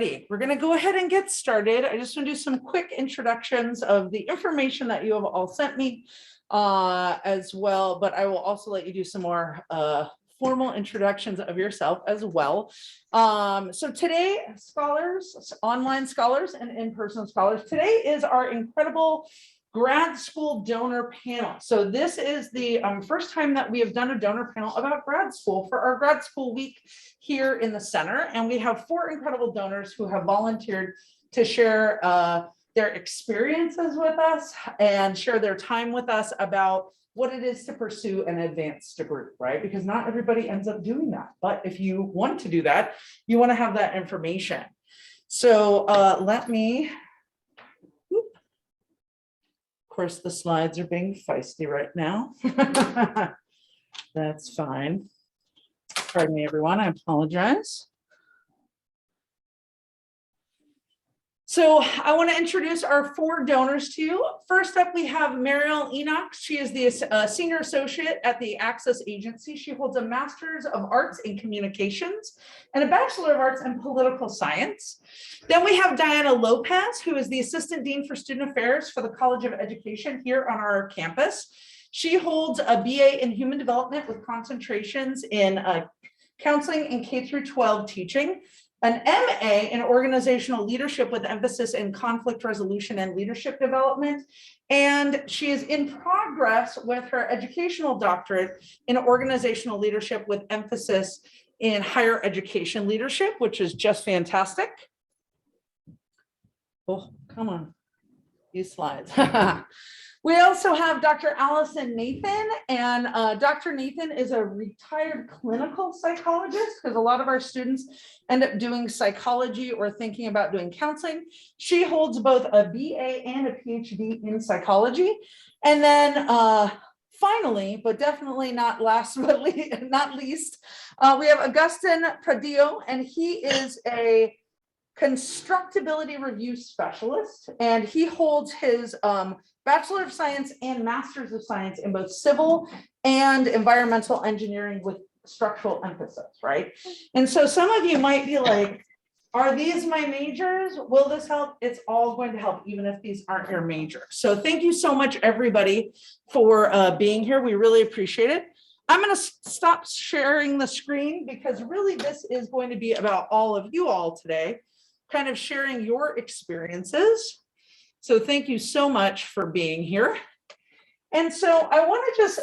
righty, we're going to go ahead and get started. I just want to do some quick introductions of the information that you have all sent me as well, but I will also let you do some more formal introductions of yourself as well. So today, scholars, online scholars and in-person scholars, today is our incredible grad school donor panel. So this is the first time that we have done a donor panel about grad school for our grad school week here in the center. And we have 4 incredible donors who have volunteered to share their experiences with us and share their time with us about what it is to pursue an advanced degree, right? Because not everybody ends up doing that. But if you want to do that, you want to have that information. So let me, of course, the slides are being feisty right now. That's fine. Pardon me, everyone, I apologize. So I want to introduce our 4 donors to you. First up, we have Mariel Enoch. She is the Senior Associate at the Access Agency. She holds a Master's of Arts in Communications and a Bachelor of Arts in Political Science. Then we have Diana Lopez, who is the Assistant Dean for Student Affairs for the College of Education here on our campus. She holds a BA in Human Development with concentrations in counseling and K-12 teaching, an MA in organizational leadership with emphasis in conflict resolution and leadership development. And she is in progress with her educational doctorate in organizational leadership with emphasis in higher education leadership, which is just fantastic. Oh, come on, these slides. We also have Dr. Allison Nathan, and Dr. Nathan is a retired clinical psychologist because a lot of our students end up doing psychology or thinking about doing counseling. She holds both a BA and a PhD in psychology. And then finally, but definitely not last but not least, we have Augustine Pradio, and he is a constructability review specialist, and he holds his Bachelor of Science and Master's of Science in both civil and environmental engineering with structural emphasis, right? And so some of you might be like, are these my majors? Will this help? It's all going to help, even if these aren't your major. So thank you so much, everybody, for being here. We really appreciate it. I'm going to stop sharing the screen because really this is going to be about all of you all today, kind of sharing your experiences. So thank you so much for being here. And so I want to just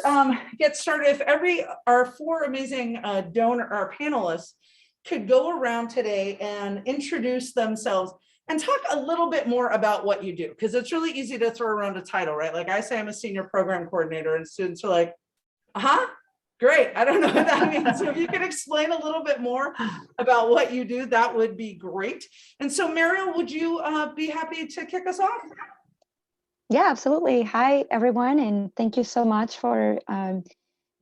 get started. If our 4 amazing our panelists could go around today and introduce themselves and talk a little bit more about what you do, because it's really easy to throw around a title, right? Like I say, I'm a senior program coordinator, and students are like, great, I don't know what that means. So if you could explain a little bit more about what you do, that would be great. And so Mariel, would you be happy to kick us off? Yeah, absolutely. Hi, everyone, and thank you so much for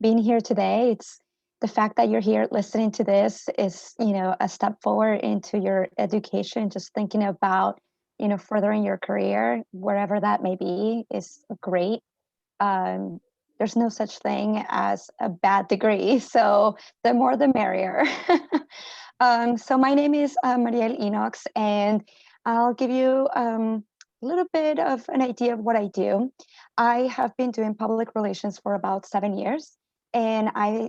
being here today. It's the fact that you're here listening to this is, a step forward into your education. Just thinking about, furthering your career, wherever that may be, is great. There's no such thing as a bad degree, so the more the merrier. So my name is Mariel Enoch, and I'll give you a little bit of an idea of what I do. I have been doing public relations for about 7 years, and I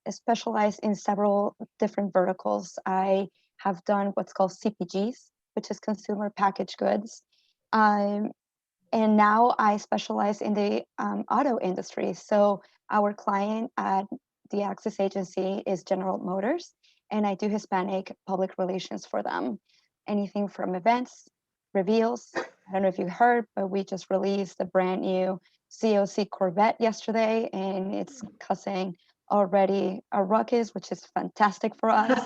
specialize in several different verticals. I have done what's called CPGs, which is consumer packaged goods. And now I specialize in the auto industry. So our client at the Access Agency is General Motors, and I do Hispanic public relations for them. Anything from events, reveals. I don't know if you heard, but we just released a brand new COC Corvette yesterday, and it's causing already a ruckus, which is fantastic for us.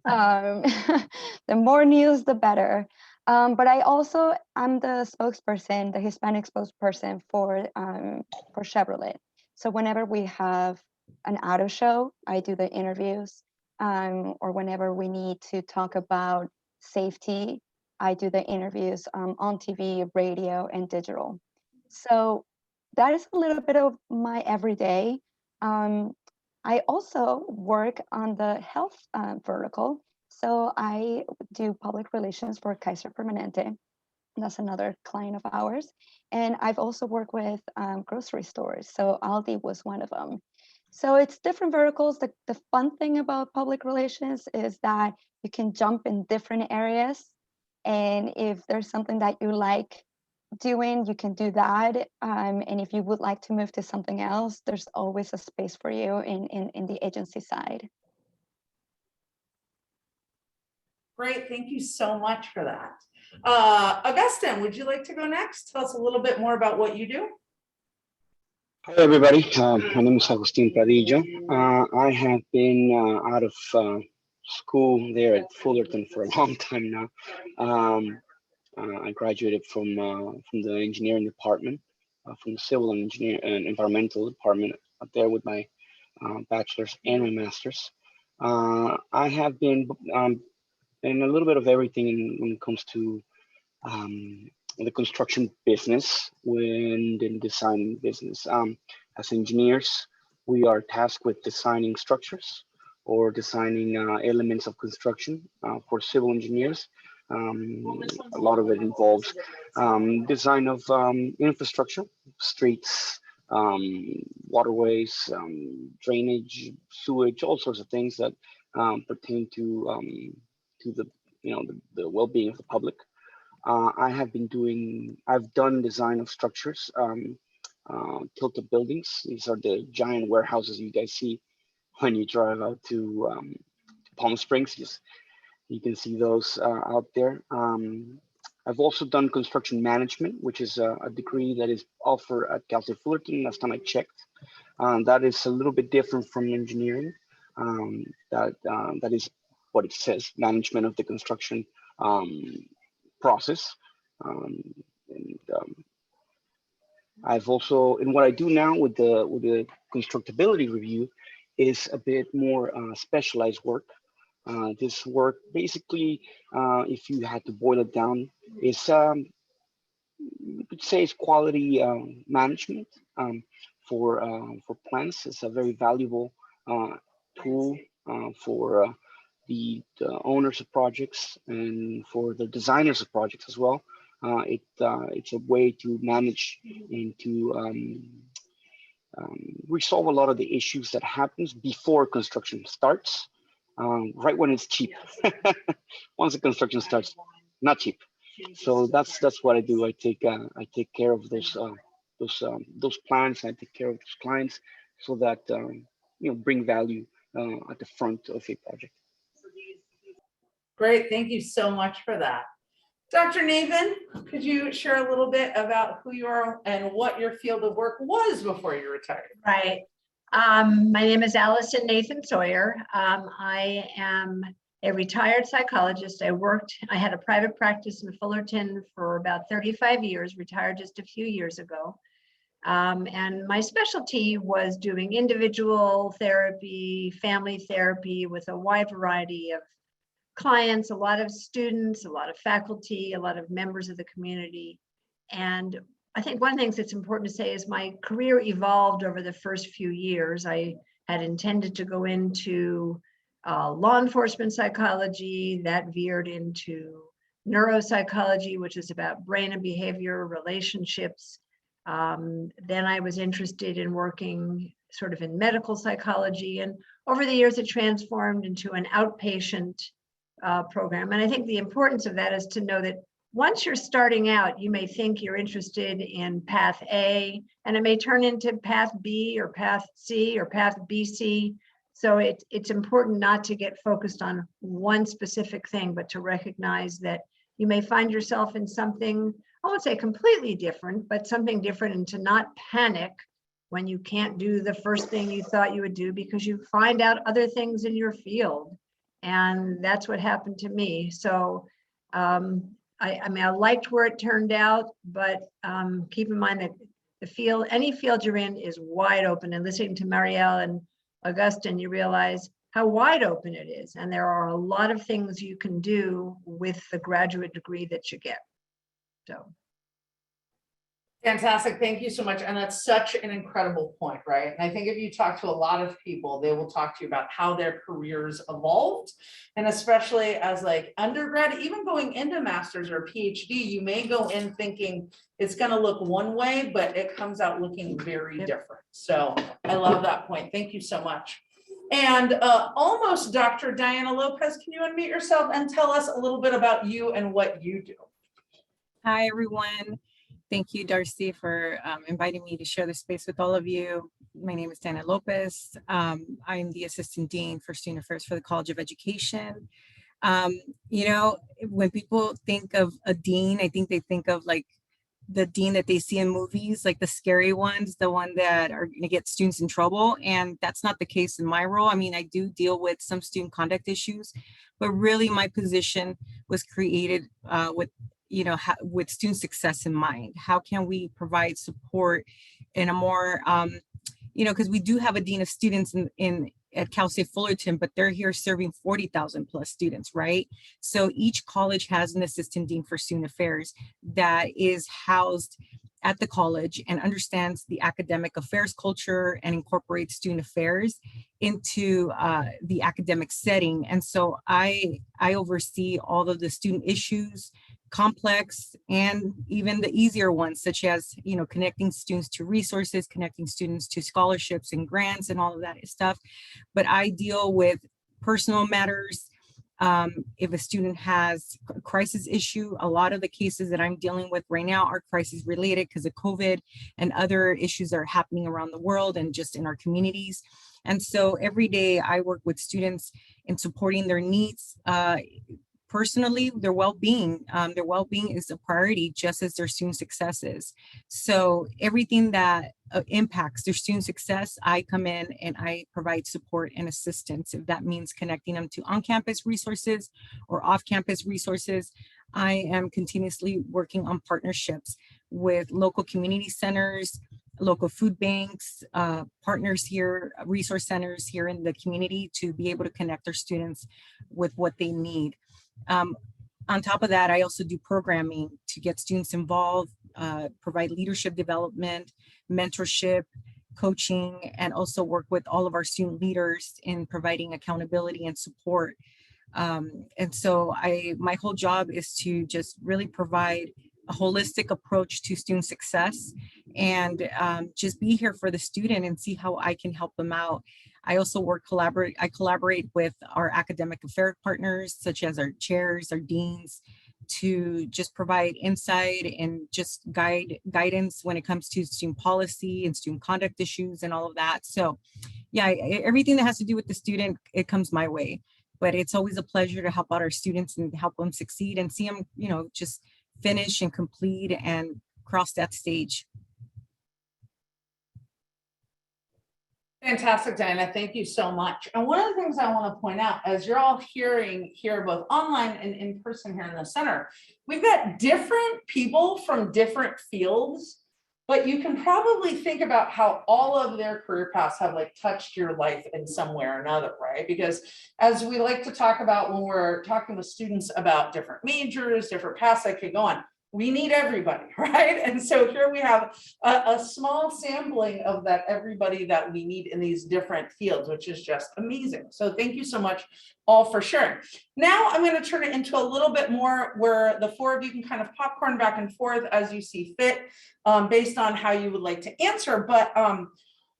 The more news, the better. But I'm the spokesperson, the Hispanic spokesperson for Chevrolet. So whenever we have an auto show, I do the interviews, or whenever we need to talk about safety, I do the interviews on TV, radio, and digital. So that is a little bit of my everyday. I also work on the health vertical. So I do public relations for Kaiser Permanente. That's another client of ours. And I've also worked with grocery stores. So Aldi was one of them. So it's different verticals. The fun thing about public relations is that you can jump in different areas. And if there's something that you like doing, you can do that. And if you would like to move to something else, there's always a space for you in the agency side. Great, thank you so much for that. Augustine, would you like to go next? Tell us a little bit more about what you do. Hi everybody, my name is Augustine Pradio. I have been out of school there at Fullerton for a long time now. I graduated from the engineering department, from the civil engineer and environmental department up there with my bachelor's and my master's. I have been in a little bit of everything when it comes to the construction business, when the design business. As engineers, we are tasked with designing structures or designing elements of construction for civil engineers. A lot of it involves design of infrastructure, streets, waterways, drainage, sewage, all sorts of things that pertain to the the well-being of the public. I've done design of structures, tilted buildings. These are the giant warehouses you guys see when you drive out to Palm Springs. You can see those out there. I've also done construction management, which is a degree that is offered at Cal State Fullerton. Last time I checked, that is a little bit different from engineering. That is what it says: management of the construction process. I've also, and what I do now with the constructability review is a bit more specialized work. This work basically, if you had to boil it down, is you could say it's quality management for plants. It's a very valuable tool for the owners of projects and for the designers of projects as well. It's a way to manage and to resolve a lot of the issues that happens before construction starts, right when it's cheap. Once the construction starts, not cheap. So that's what I do. I take care of those plans. I take care of those clients so that bring value at the front of a project. Great, thank you so much for that. Dr. Nathan, could you share a little bit about who you are and what your field of work was before you retired? Right. My name is Allison Nathan Sawyer. I am a retired psychologist. I had a private practice in Fullerton for about 35 years, retired just a few years ago. And my specialty was doing individual therapy, family therapy with a wide variety of clients, a lot of students, a lot of faculty, a lot of members of the community. And I think one thing that's important to say is my career evolved over the first few years. I had intended to go into law enforcement psychology, that veered into neuropsychology, which is about brain and behavior, relationships. Then I was interested in working sort of in medical psychology. And over the years, it transformed into an outpatient program. And I think the importance of that is to know that once you're starting out, you may think you're interested in path A, and it may turn into path B or path C or path BC. So it's important not to get focused on one specific thing, but to recognize that you may find yourself in something, I won't say completely different, but something different, and to not panic when you can't do the first thing you thought you would do because you find out other things in your field. And that's what happened to me. So I mean, I liked where it turned out, but keep in mind that any field you're in is wide open. And listening to Marielle and Augustine, you realize how wide open it is. And there are a lot of things you can do with the graduate degree that you get. So. Fantastic. Thank you so much. And that's such an incredible point, right? And I think if you talk to a lot of people, they will talk to you about how their careers evolved. And especially as like undergrad, even going into master's or PhD, you may go in thinking it's going to look one way, but it comes out looking very different. So I love that point. Thank you so much. And almost Dr. Diana Lopez, can you unmute yourself and tell us a little bit about you and what you do? Hi, everyone. Thank you, Darcy, for inviting me to share the space with all of you. My name is Diana Lopez. I'm the Assistant Dean for Student Affairs for the College of Education. You know, when people think of a dean, I think they think of like the dean that they see in movies, like the scary ones, the one that are going to get students in trouble. And that's not the case in my role. I mean, I do deal with some student conduct issues, but really my position was created with with student success in mind. How can we provide support in a more, because we do have a dean of students at Cal State Fullerton, but they're here serving 40,000 plus students, right? So each college has an assistant dean for student affairs that is housed at the college and understands the academic affairs culture and incorporates student affairs into the academic setting. And so I oversee all of the student issues, complex and even the easier ones, such as connecting students to resources, connecting students to scholarships and grants and all of that stuff. But I deal with personal matters. If a student has a crisis issue, a lot of the cases that I'm dealing with right now are crisis related because of COVID and other issues that are happening around the world and just in our communities. And so every day I work with students in supporting their needs, personally, their well-being. Their well-being is a priority, just as their student success is. So everything that impacts their student success, I come in and I provide support and assistance. If that means connecting them to on-campus resources or off-campus resources, I am continuously working on partnerships with local community centers, local food banks, partners here, resource centers here in the community to be able to connect their students with what they need. On top of that, I also do programming to get students involved, provide leadership development, mentorship, coaching, and also work with all of our student leaders in providing accountability and support. And so my whole job is to just really provide a holistic approach to student success and just be here for the student and see how I can help them out. I also collaborate with our academic affairs partners, such as our chairs, our deans, to just provide insight and just guidance when it comes to student policy and student conduct issues and all of that. So yeah, everything that has to do with the student, it comes my way. But it's always a pleasure to help out our students and help them succeed and see them, just finish and complete and cross that stage. Fantastic, Diana. Thank you so much. And one of the things I want to point out, as you're all hearing here, both online and in person here in the center, we've got different people from different fields, but you can probably think about how all of their career paths have like touched your life in some way or another, right? Because as we like to talk about when we're talking with students about different majors, different paths that could go on, we need everybody, right? And so here we have a small sampling of that everybody that we need in these different fields, which is just amazing. So thank you so much all for sharing. Now I'm going to turn it into a little bit more where the four of you can kind of popcorn back and forth as you see fit, based on how you would like to answer. But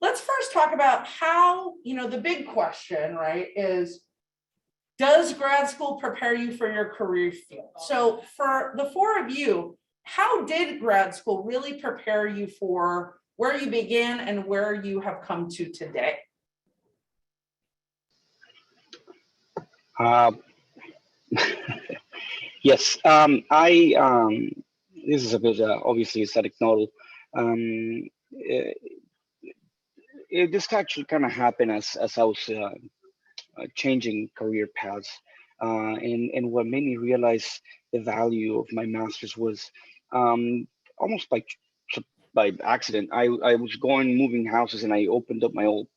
let's first talk about how, the big question, right, is, does grad school prepare you for your career field? So for the four of you, how did grad school really prepare you for where you began and where you have come to today? Yes, this is a bit obviously it's anecdotal. This actually kind of happened as I was changing career paths, and what made me realize the value of my master's was almost by accident. I was moving houses, and I opened up my old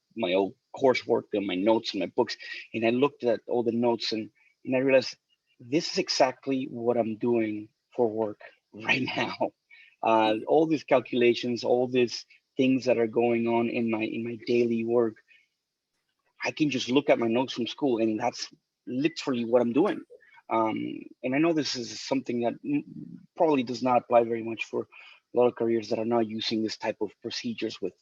coursework and my notes and my books, and I looked at all the notes, and I realized this is exactly what I'm doing for work right now. All these calculations, all these things that are going on in my daily work, I can just look at my notes from school, and that's literally what I'm doing. And I know this is something that probably does not apply very much for a lot of careers that are not using this type of procedures with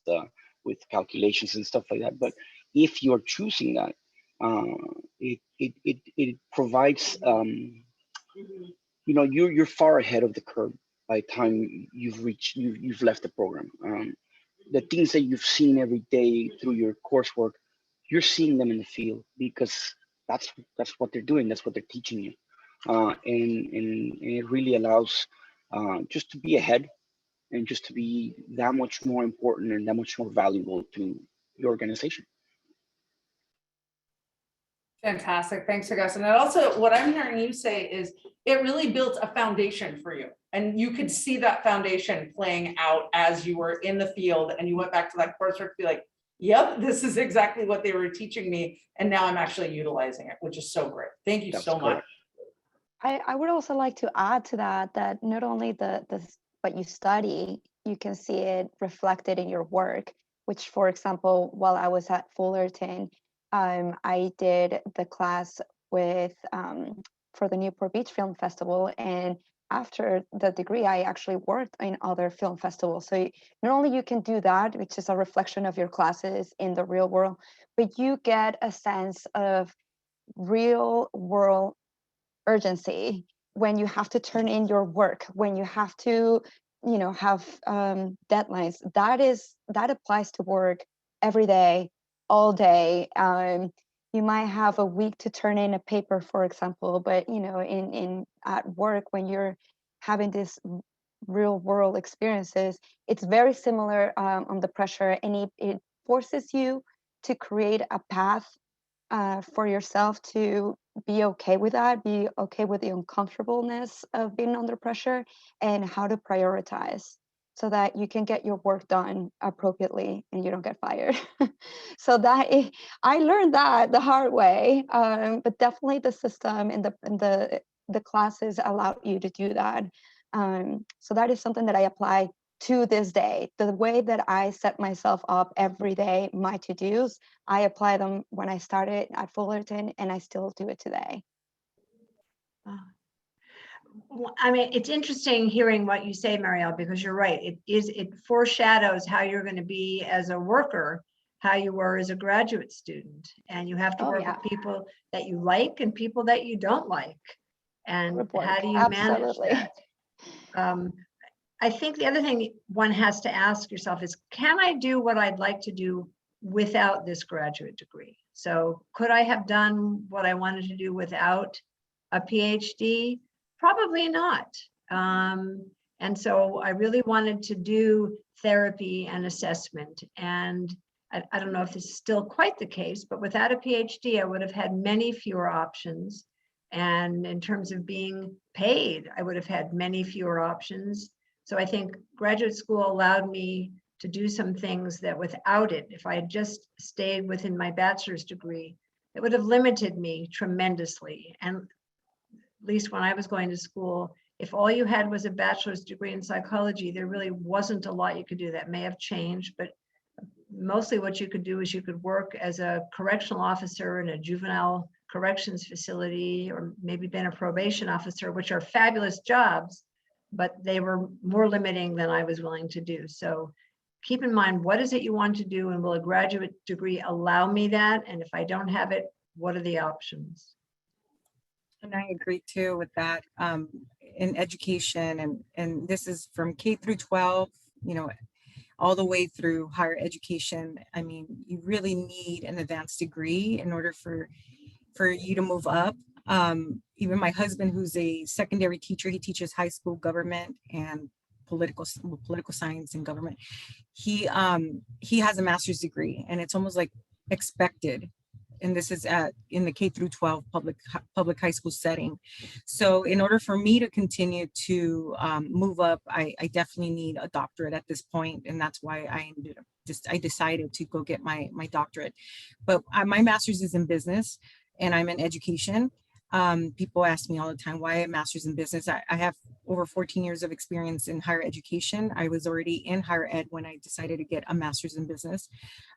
calculations and stuff like that. But if you're choosing that, it provides, you're far ahead of the curve by the time you've left the program. The things that you've seen every day through your coursework, you're seeing them in the field, because that's what they're doing. That's what they're teaching you. And it really allows just to be ahead, and just to be that much more important and that much more valuable to the organization. Fantastic. Thanks, Augustine. And also, what I'm hearing you say is it really built a foundation for you. And you could see that foundation playing out as you were in the field, and you went back to that coursework to be like, yep, this is exactly what they were teaching me. And now I'm actually utilizing it, which is so great. Thank you so much. I would also like to add to that not only the what you study, you can see it reflected in your work, which, for example, while I was at Fullerton, I did the class with for the Newport Beach Film Festival, and after the degree, I actually worked in other film festivals. So not only you can do that, which is a reflection of your classes in the real world, but you get a sense of real world urgency when you have to turn in your work, when you have to, have deadlines. That applies to work every day, all day. You might have a week to turn in a paper, for example, but in at work, when you're having this real world experiences, it's very similar on the pressure, and it forces you to create a path for yourself to be okay with that, be okay with the uncomfortableness of being under pressure, and how to prioritize so that you can get your work done appropriately and you don't get fired. So I learned that the hard way, but definitely the system and the classes allowed you to do that. So that is something that I apply to this day. The way that I set myself up every day, my to-dos, I apply them when I started at Fullerton, and I still do it today. I mean, it's interesting hearing what you say, Marielle, because you're right. It foreshadows how you're going to be as a worker, how you were as a graduate student, and you have to work with people that you like and people that you don't like. And how do you manage that? I think the other thing one has to ask yourself is, can I do what I'd like to do without this graduate degree? So could I have done what I wanted to do without a PhD? Probably not. And so I really wanted to do therapy and assessment. And I don't know if this is still quite the case, but without a PhD, I would have had many fewer options. And in terms of being paid, I would have had many fewer options. So I think graduate school allowed me to do some things that without it, if I had just stayed within my bachelor's degree, it would have limited me tremendously. And at least when I was going to school, if all you had was a bachelor's degree in psychology, there really wasn't a lot you could do. That may have changed, but mostly what you could do is you could work as a correctional officer in a juvenile corrections facility, or maybe been a probation officer, which are fabulous jobs, but they were more limiting than I was willing to do. So keep in mind, what is it you want to do, and will a graduate degree allow me that? And if I don't have it, what are the options? And I agree too with that. In education, and this is from K through 12, all the way through higher education. I mean, you really need an advanced degree in order for you to move up. Even my husband, who's a secondary teacher, he teaches high school government and political science and government. He has a master's degree, and it's almost like expected. And this is in the K through 12 public high school setting. So in order for me to continue to move up, I definitely need a doctorate at this point, and that's why I decided to go get my doctorate. But my master's is in business, and I'm in education. People ask me all the time, why a master's in business? I have over 14 years of experience in higher education. I was already in higher ed when I decided to get a master's in business.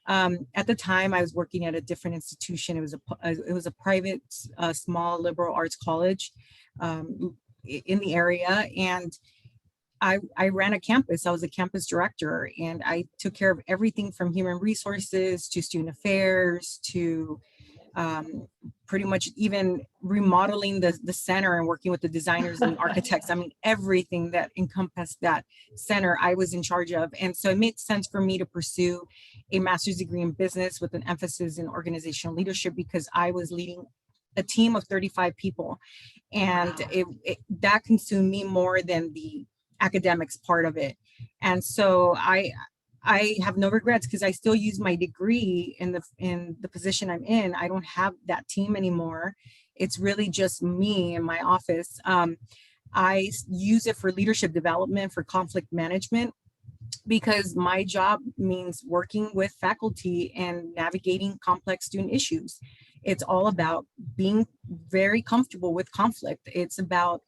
At the time, I was working at a different institution. It was a private, small liberal arts college in the area, and I ran a campus. I was a campus director, and I took care of everything from human resources to student affairs to pretty much even remodeling the center and working with the designers and the architects. I mean, everything that encompassed that center, I was in charge of. And so it made sense for me to pursue a master's degree in business with an emphasis in organizational leadership, because I was leading a team of 35 people. And that consumed me more than the academics part of it. And so I have no regrets, because I still use my degree in the position I'm in. I don't have that team anymore. It's really just me in my office. I use it for leadership development, for conflict management, because my job means working with faculty and navigating complex student issues. It's all about being very comfortable with conflict. It's about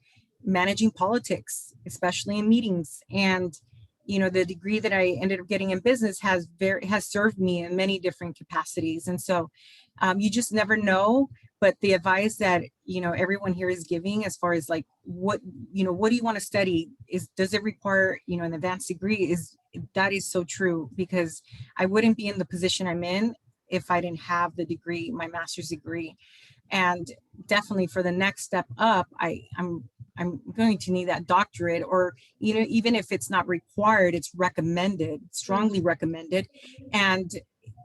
managing politics, especially in meetings. And you know, the degree that I ended up getting in business has served me in many different capacities. And so you just never know. But the advice that, you know, everyone here is giving, as far as like, what do you want to study, does it require, you know, an advanced degree, that is so true, because I wouldn't be in the position I'm in if I didn't have the degree, my master's degree. And definitely for the next step up, I'm going to need that doctorate, or, you know, even if it's not required, it's recommended, strongly recommended. And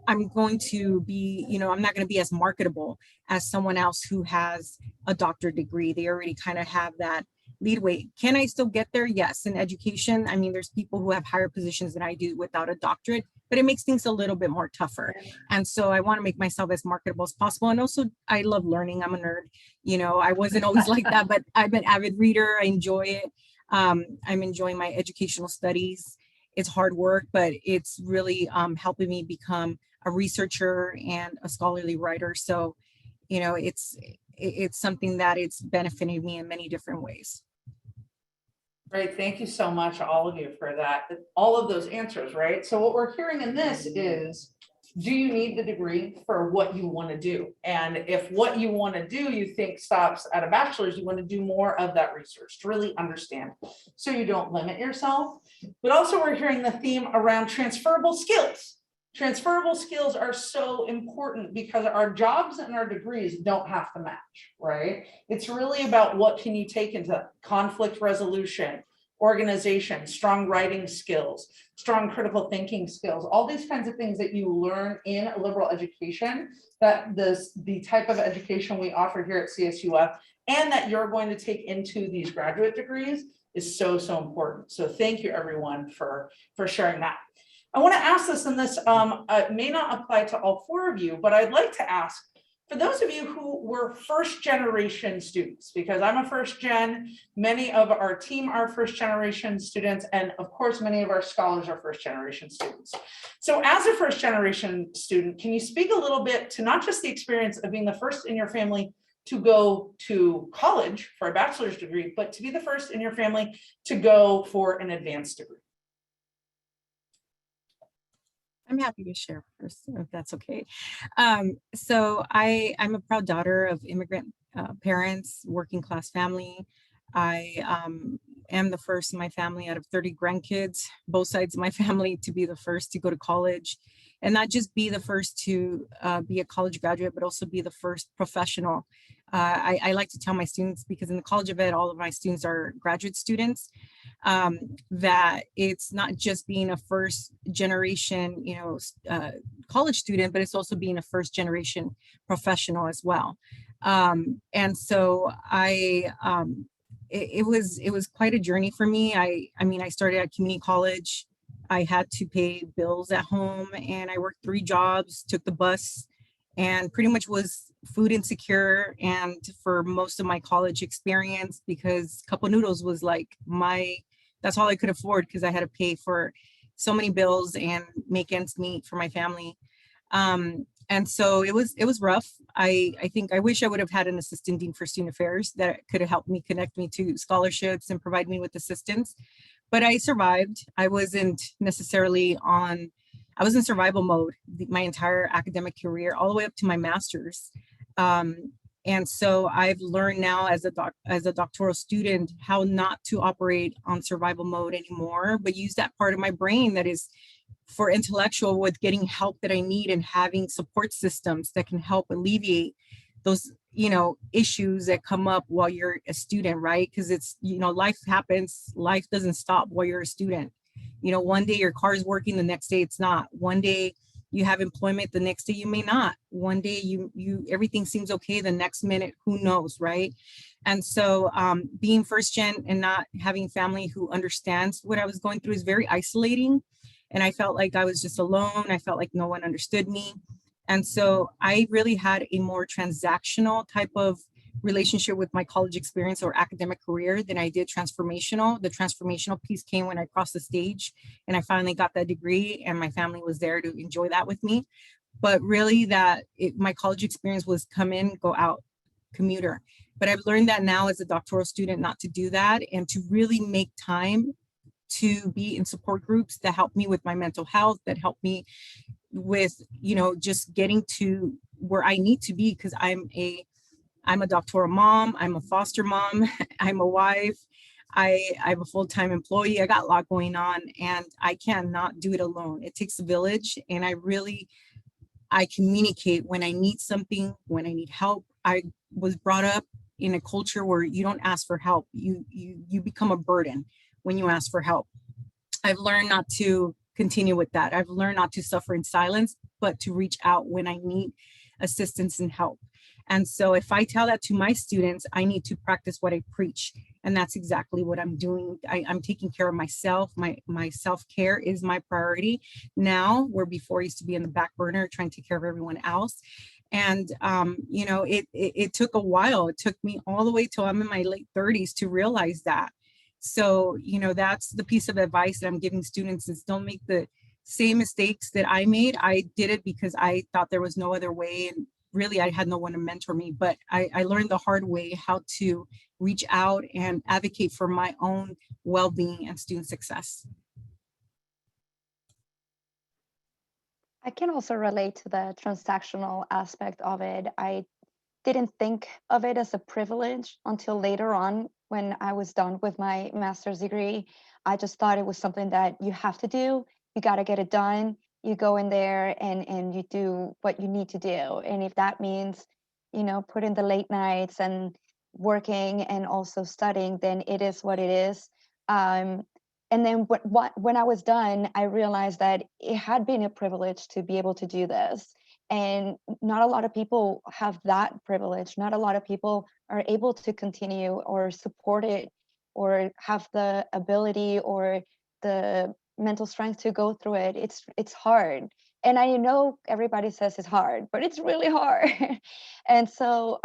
I'm going to be, you know, I'm not going to be as marketable as someone else who has a doctorate degree. They already kind of have that leadway. Can I still get there? Yes. In education, I mean, there's people who have higher positions than I do without a doctorate, but it makes things a little bit more tougher. And so I want to make myself as marketable as possible. And also, I love learning. I'm a nerd. You know, I wasn't always like that, but I'm an avid reader. I enjoy it. I'm enjoying my educational studies. It's hard work, but it's really helping me become a researcher and a scholarly writer. So, you know, it's something that it's benefiting me in many different ways. Great, thank you so much, all of you, for that, all of those answers, right? So what we're hearing in this is, do you need the degree for what you want to do? And if what you want to do, you think stops at a bachelor's, you want to do more of that research to really understand, so you don't limit yourself. But also we're hearing the theme around transferable skills. Transferable skills are so important, because our jobs and our degrees don't have to match, right? It's really about what can you take into conflict resolution, organization, strong writing skills, strong critical thinking skills, all these kinds of things that you learn in a liberal education, that the type of education we offer here at CSUF and that you're going to take into these graduate degrees is so, so important. So thank you everyone for sharing that. I want to ask this, and this may not apply to all four of you, but I'd like to ask, for those of you who were first generation students, because I'm a first gen, many of our team are first generation students, and of course, many of our scholars are first generation students. So as a first generation student, can you speak a little bit to not just the experience of being the first in your family to go to college for a bachelor's degree, but to be the first in your family to go for an advanced degree? I'm happy to share first, if that's okay. So I'm a proud daughter of immigrant parents, working class family. I am the first in my family out of 30 grandkids, both sides of my family, to be the first to go to college, and not just be the first to be a college graduate, but also be the first professional. I like to tell my students, because in the College of Ed, all of my students are graduate students, that it's not just being a first generation, you know, college student, but it's also being a first generation professional as well. And so it was quite a journey for me. I mean, I started at community college. I had to pay bills at home, and I worked 3 jobs, took the bus, and pretty much was food insecure. And for most of my college experience, because Cup of Noodles was like that's all I could afford, because I had to pay for so many bills and make ends meet for my family. And so it was rough. I think I wish I would have had an assistant dean for student affairs that could have helped me connect me to scholarships and provide me with assistance. But I survived. I wasn't necessarily on, I was in survival mode my entire academic career, all the way up to my master's. And so I've learned now as a doctoral student how not to operate on survival mode anymore, but use that part of my brain that is for intellectual with getting help that I need and having support systems that can help alleviate those, issues that come up while you're a student, right? Because it's, life happens, life doesn't stop while you're a student. One day your car is working, the next day it's not. One day you have employment, the next day you may not. One day you everything seems okay, the next minute who knows, right? And so being first gen and not having family who understands what I was going through is very isolating. And I felt like I was just alone. I felt like no one understood me. And so I really had a more transactional type of relationship with my college experience or academic career than I did transformational. The transformational piece came when I crossed the stage and I finally got that degree and my family was there to enjoy that with me. But really my college experience was come in, go out, commuter. But I've learned that now as a doctoral student not to do that and to really make time to be in support groups that help me with my mental health, that help me with, just getting to where I need to be, because I'm a doctoral mom, I'm a foster mom, I'm a wife, I'm a full-time employee. I got a lot going on and I cannot do it alone. It takes a village, and I communicate when I need something, when I need help. I was brought up in a culture where you don't ask for help. You become a burden when you ask for help. I've learned not to continue with that. I've learned not to suffer in silence, but to reach out when I need assistance and help. And so if I tell that to my students, I need to practice what I preach. And that's exactly what I'm doing. I'm taking care of myself. My self-care is my priority now, where before I used to be in the back burner trying to take care of everyone else. And, it took a while. It took me all the way till I'm in my late 30s to realize that. So, that's the piece of advice that I'm giving students is don't make the same mistakes that I made. I did it because I thought there was no other way. And really, I had no one to mentor me, but I learned the hard way how to reach out and advocate for my own well-being and student success. I can also relate to the transactional aspect of it. I didn't think of it as a privilege until later on when I was done with my master's degree. I just thought it was something that you have to do. You got to get it done. You go in there and you do what you need to do. And if that means, put in the late nights and working and also studying, then it is what it is. And then when I was done, I realized that it had been a privilege to be able to do this. And not a lot of people have that privilege. Not a lot of people are able to continue or support it or have the ability or the mental strength to go through it. It's hard. And I know everybody says it's hard, but it's really hard. And so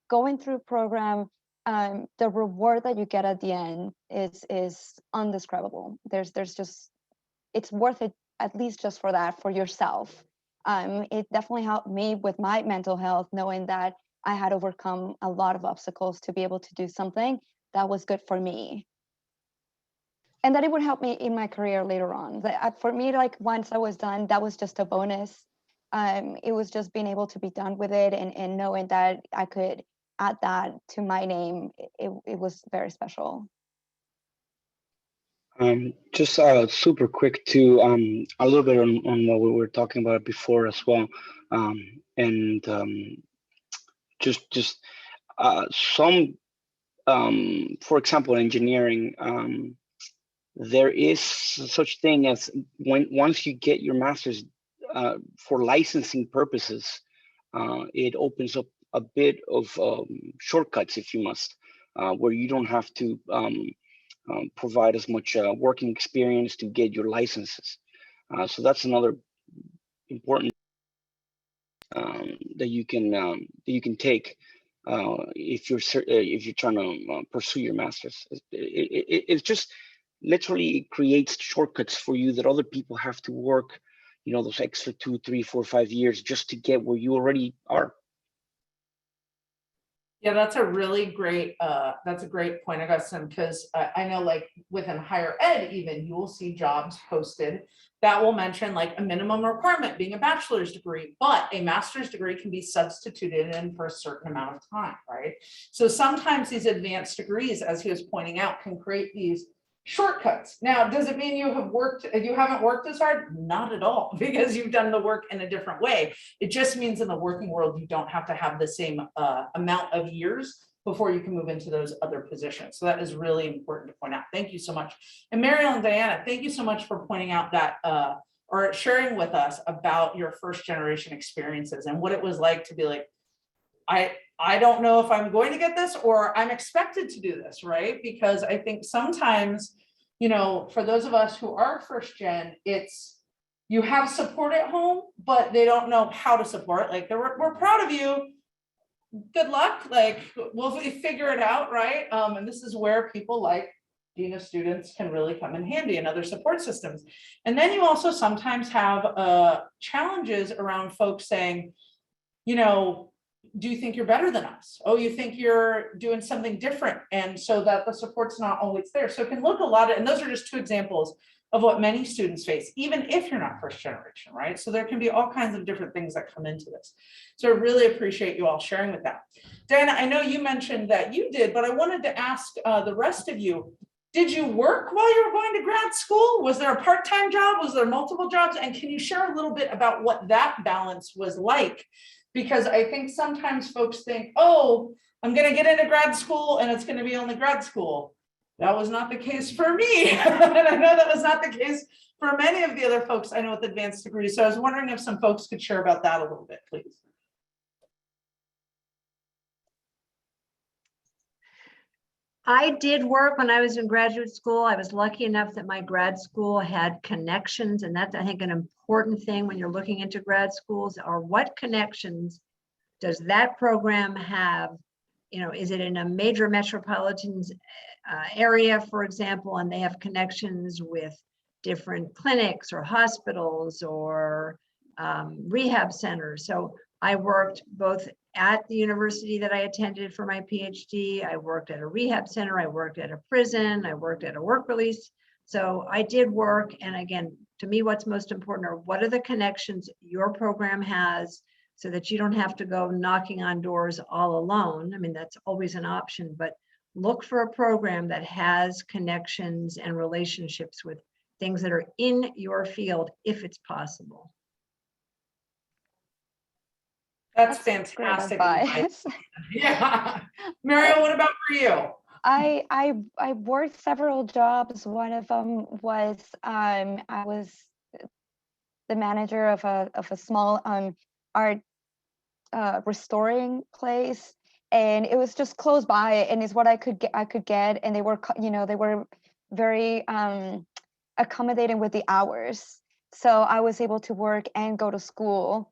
going through program, the reward that you get at the end is undescribable. There's just, it's worth it, at least just for that, for yourself. It definitely helped me with my mental health, knowing that I had overcome a lot of obstacles to be able to do something that was good for me. And that it would help me in my career later on. For me, like once I was done, that was just a bonus. It was just being able to be done with it and knowing that I could add that to my name. It was very special. Just super quick to a little bit on what we were talking about before as well, and just some, for example, engineering. There is such thing as once you get your master's, for licensing purposes, it opens up a bit of shortcuts, if you must, where you don't have to provide as much working experience to get your licenses. So that's another important that you can take if you're trying to pursue your master's. It's just literally creates shortcuts for you that other people have to work, those extra 2, 3, 4, 5 years just to get where you already are. Yeah, that's a really great, that's a great point, Augustine, because I know like within higher ed even, you will see jobs posted that will mention like a minimum requirement being a bachelor's degree, but a master's degree can be substituted in for a certain amount of time, right? So sometimes these advanced degrees, as he was pointing out, can create these shortcuts. Now, does it mean you haven't worked as hard? Not at all, because you've done the work in a different way. It just means in the working world, you don't have to have the same amount of years before you can move into those other positions. So that is really important to point out. Thank you so much. And Mariel and Diana, thank you so much for pointing out that or sharing with us about your first generation experiences and what it was like to be like, I don't know if I'm going to get this or I'm expected to do this, right? Because I think sometimes, you know, for those of us who are first gen, it's you have support at home, but they don't know how to support. Like we're proud of you. Good luck. Like we'll figure it out, right? And this is where people like Dean of Students can really come in handy and other support systems. And then you also sometimes have challenges around folks saying, you know, do you think you're better than us? Oh, you think you're doing something different. And so that the support's not always there. So it can look a lot of, and those are just two examples of what many students face, even if you're not first generation, right? So there can be all kinds of different things that come into this. So I really appreciate you all sharing with that. Diana, I know you mentioned that you did, but I wanted to ask the rest of you, did you work while you were going to grad school? Was there a part-time job? Was there multiple jobs? And can you share a little bit about what that balance was like? Because I think sometimes folks think, oh, I'm going to get into grad school and it's going to be only grad school. That was not the case for me. And I know that was not the case for many of the other folks I know with advanced degrees. So I was wondering if some folks could share about that a little bit, please. I did work when I was in graduate school. I was lucky enough that my grad school had connections, and that's, I think, an important thing when you're looking into grad schools, are what connections does that program have? You know, is it in a major metropolitan area, for example, and they have connections with different clinics or hospitals or rehab centers? So I worked both at the university that I attended for my PhD. I worked at a rehab center. I worked at a prison. I worked at a work release. So I did work. And again, to me, what's most important are what are the connections your program has so that you don't have to go knocking on doors all alone. I mean, that's always an option, but look for a program that has connections and relationships with things that are in your field, if it's possible. That's fantastic advice. Yeah. Mariel, what about for you? I worked several jobs. One of them was I was the manager of a small art restoring place, and it was just close by, and it's what I could get, and they were, you know, they were very accommodating with the hours, so I was able to work and go to school.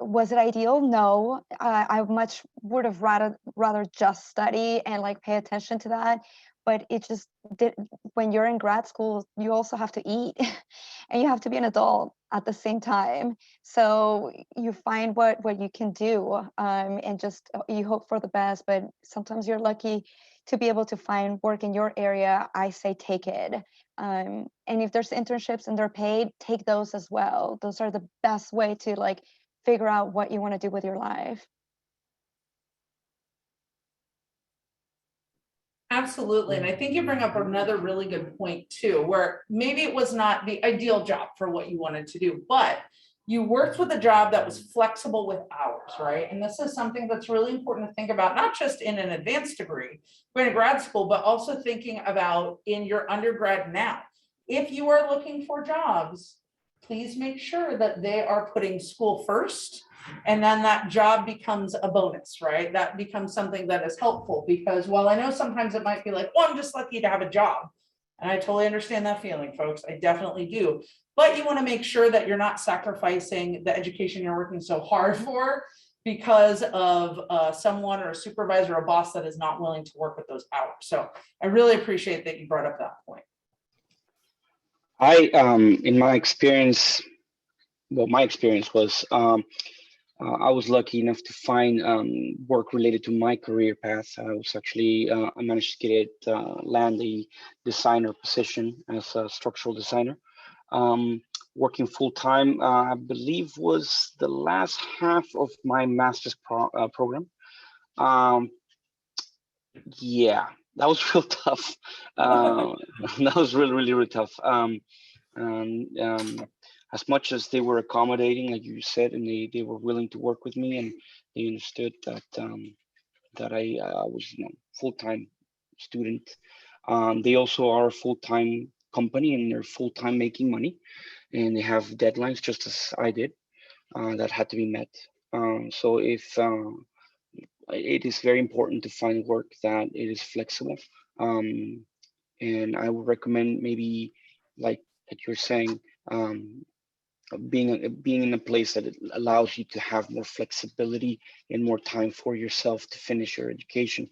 Was it ideal? No. I much would have rather just study and like pay attention to that. But it just did. When you're in grad school, you also have to eat and you have to be an adult at the same time. So you find what you can do, and just you hope for the best. But sometimes you're lucky to be able to find work in your area. I say take it. And if there's internships and they're paid, take those as well. Those are the best way to like figure out what you want to do with your life. Absolutely. And I think you bring up another really good point too, where maybe it was not the ideal job for what you wanted to do, but you worked with a job that was flexible with hours, right? And this is something that's really important to think about, not just in an advanced degree, going to grad school, but also thinking about in your undergrad now. If you are looking for jobs, please make sure that they are putting school first, and then that job becomes a bonus, right? That becomes something that is helpful, because while I know sometimes it might be like, oh, I'm just lucky to have a job. And I totally understand that feeling, folks. I definitely do. But you want to make sure that you're not sacrificing the education you're working so hard for because of someone or a supervisor or a boss that is not willing to work with those hours. So I really appreciate that you brought up that point. In my experience, well, my experience was I was lucky enough to find work related to my career path. I was actually, I managed to get land a designer position as a structural designer. Working full time, I believe was the last half of my master's program. Yeah, that was real tough. That was really tough. As much as they were accommodating, like you said, and they were willing to work with me, and they understood that that I was, full-time student. They also are a full-time company, and they're full-time making money, and they have deadlines just as I did that had to be met. So if it is very important to find work that it is flexible, and I would recommend maybe like you're saying. Being in a place that it allows you to have more flexibility and more time for yourself to finish your education.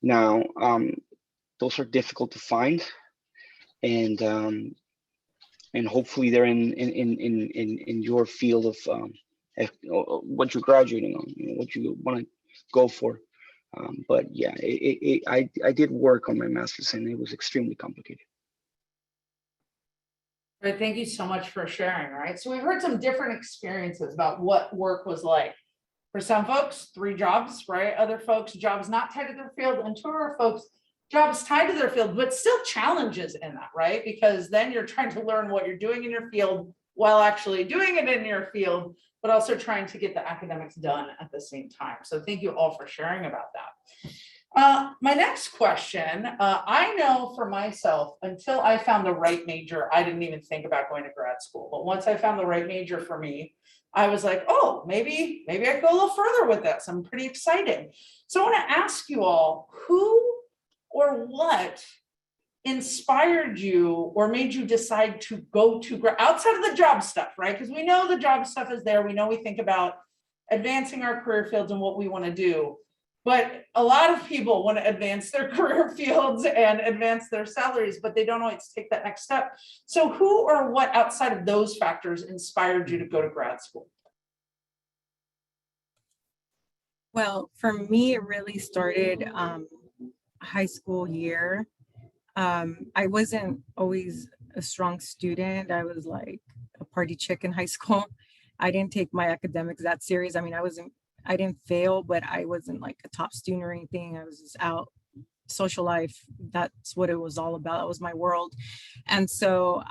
Now, those are difficult to find, and hopefully they're in your field of what you're graduating on, what you want to go for. But yeah, I did work on my master's, and it was extremely complicated. Right, thank you so much for sharing. All right, so we've heard some different experiences about what work was like. For some folks, 3 jobs, right? Other folks, jobs not tied to their field, and 2 other folks, jobs tied to their field, but still challenges in that, right? Because then you're trying to learn what you're doing in your field while actually doing it in your field, but also trying to get the academics done at the same time. So thank you all for sharing about that. My next question, I know for myself, until I found the right major, I didn't even think about going to grad school. But once I found the right major for me, I was like, oh, maybe I could go a little further with this. I'm pretty excited. So I want to ask you all, who or what inspired you or made you decide to go to grad outside of the job stuff, right? Because we know the job stuff is there. We know we think about advancing our career fields and what we want to do. But a lot of people want to advance their career fields and advance their salaries, but they don't always take that next step. So who or what outside of those factors inspired you to go to grad school? Well, for me, it really started high school year. I wasn't always a strong student. I was like a party chick in high school. I didn't take my academics that serious. I mean, I didn't fail, but I wasn't like a top student or anything. I was just out, social life. That's what it was all about. That was my world. And so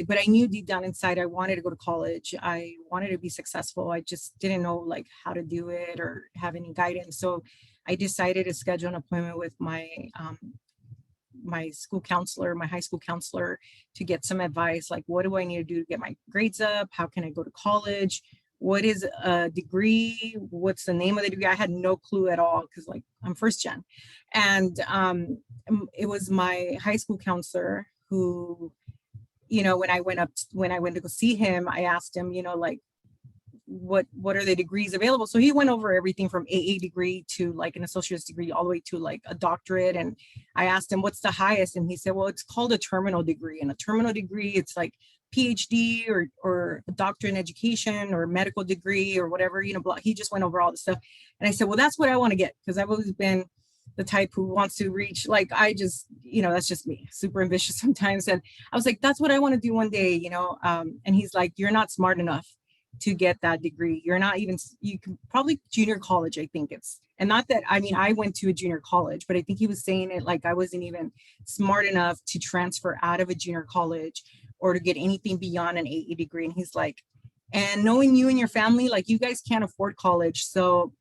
but I knew deep down inside, I wanted to go to college. I wanted to be successful. I just didn't know like how to do it or have any guidance. So I decided to schedule an appointment with my my school counselor, my high school counselor, to get some advice. Like, what do I need to do to get my grades up? How can I go to college? What is a degree? What's the name of the degree? I had no clue at all because like I'm first gen. And it was my high school counselor who, when I went to go see him, I asked him, like, what are the degrees available? So he went over everything from AA degree to like an associate's degree all the way to like a doctorate. And I asked him, what's the highest? And he said, well, it's called a terminal degree. And a terminal degree, it's like PhD or a doctorate in education or medical degree or whatever, he just went over all the stuff. And I said, well, that's what I want to get, because I've always been the type who wants to reach, like, I just, that's just me, super ambitious sometimes. And I was like, that's what I want to do one day, and he's like, you're not smart enough to get that degree. You're not even, you can probably junior college, I think it's, and not that, I mean, I went to a junior college, but I think he was saying it like I wasn't even smart enough to transfer out of a junior college or to get anything beyond an AA degree. And he's like, and knowing you and your family, like you guys can't afford college. So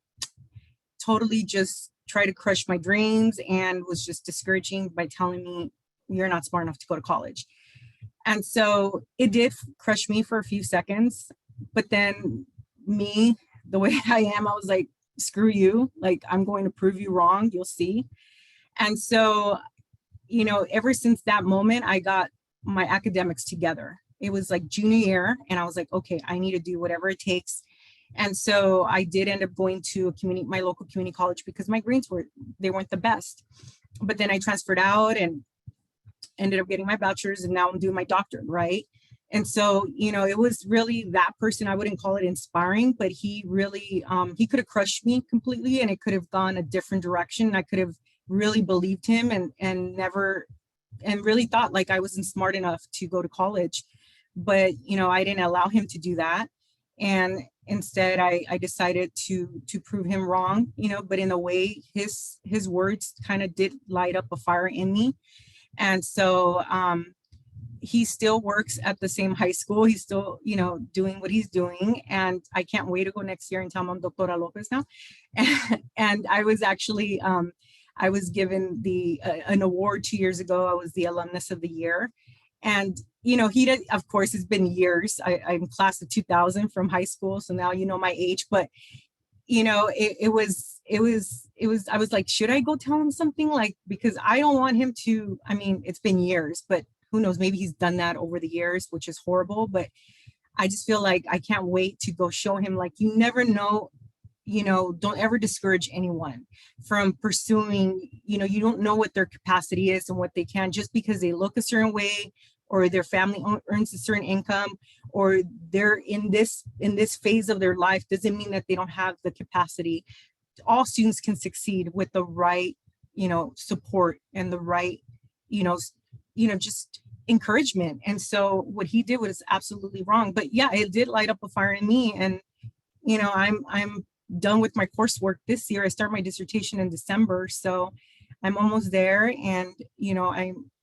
totally just try to crush my dreams, and was just discouraging by telling me you're not smart enough to go to college. And so it did crush me for a few seconds. But then me, the way I am, I was like, screw you. Like, I'm going to prove you wrong. You'll see. And so, ever since that moment, I got my academics together. It was like junior year. And I was like, okay, I need to do whatever it takes. And so I did end up going to my local community college because my grades weren't the best. But then I transferred out and ended up getting my bachelor's, and now I'm doing my doctorate, right? And so, it was really that person. I wouldn't call it inspiring, but he really, he could have crushed me completely, and it could have gone a different direction. I could have really believed him and really thought like I wasn't smart enough to go to college. But, I didn't allow him to do that. And instead I decided to prove him wrong, but in a way his words kind of did light up a fire in me. And so, he still works at the same high school. He's still, doing what he's doing. And I can't wait to go next year and tell him I'm Doctora Lopez now. And I was actually, I was given an award 2 years ago. I was the alumnus of the year. And, he did, of course, it's been years. I'm class of 2000 from high school. So now you know my age, but it was, I was like, should I go tell him something? Like, because I don't want him to, I mean, it's been years, but who knows, maybe he's done that over the years, which is horrible. But I just feel like I can't wait to go show him, like, you never know, don't ever discourage anyone from pursuing, you don't know what their capacity is and what they can, just because they look a certain way, or their family earns a certain income, or they're in this phase of their life, doesn't mean that they don't have the capacity. All students can succeed with the right, support and the right, just encouragement. And so what he did was absolutely wrong. But yeah, it did light up a fire in me. And, I'm done with my coursework this year. I start my dissertation in December. So I'm almost there. And,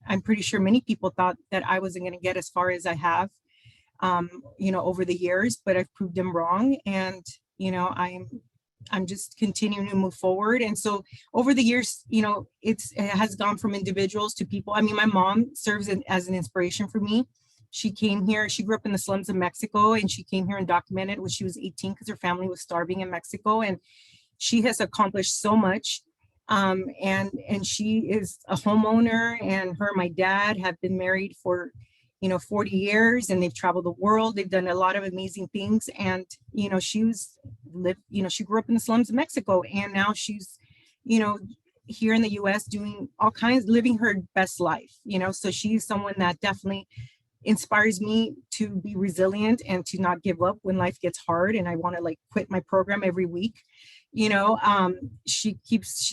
I'm pretty sure many people thought that I wasn't going to get as far as I have, over the years, but I've proved them wrong. And, I'm just continuing to move forward. And so over the years, it has gone from individuals to people. I mean, my mom serves as an inspiration for me. She came here, she grew up in the slums of Mexico, and she came here and documented when she was 18 because her family was starving in Mexico. And she has accomplished so much. And she is a homeowner, and her and my dad have been married for 40 years, and they've traveled the world. They've done a lot of amazing things. And, she grew up in the slums of Mexico, and now she's, here in the US doing all kinds, living her best life, so she's someone that definitely inspires me to be resilient and to not give up when life gets hard. And I want to quit my program every week. She's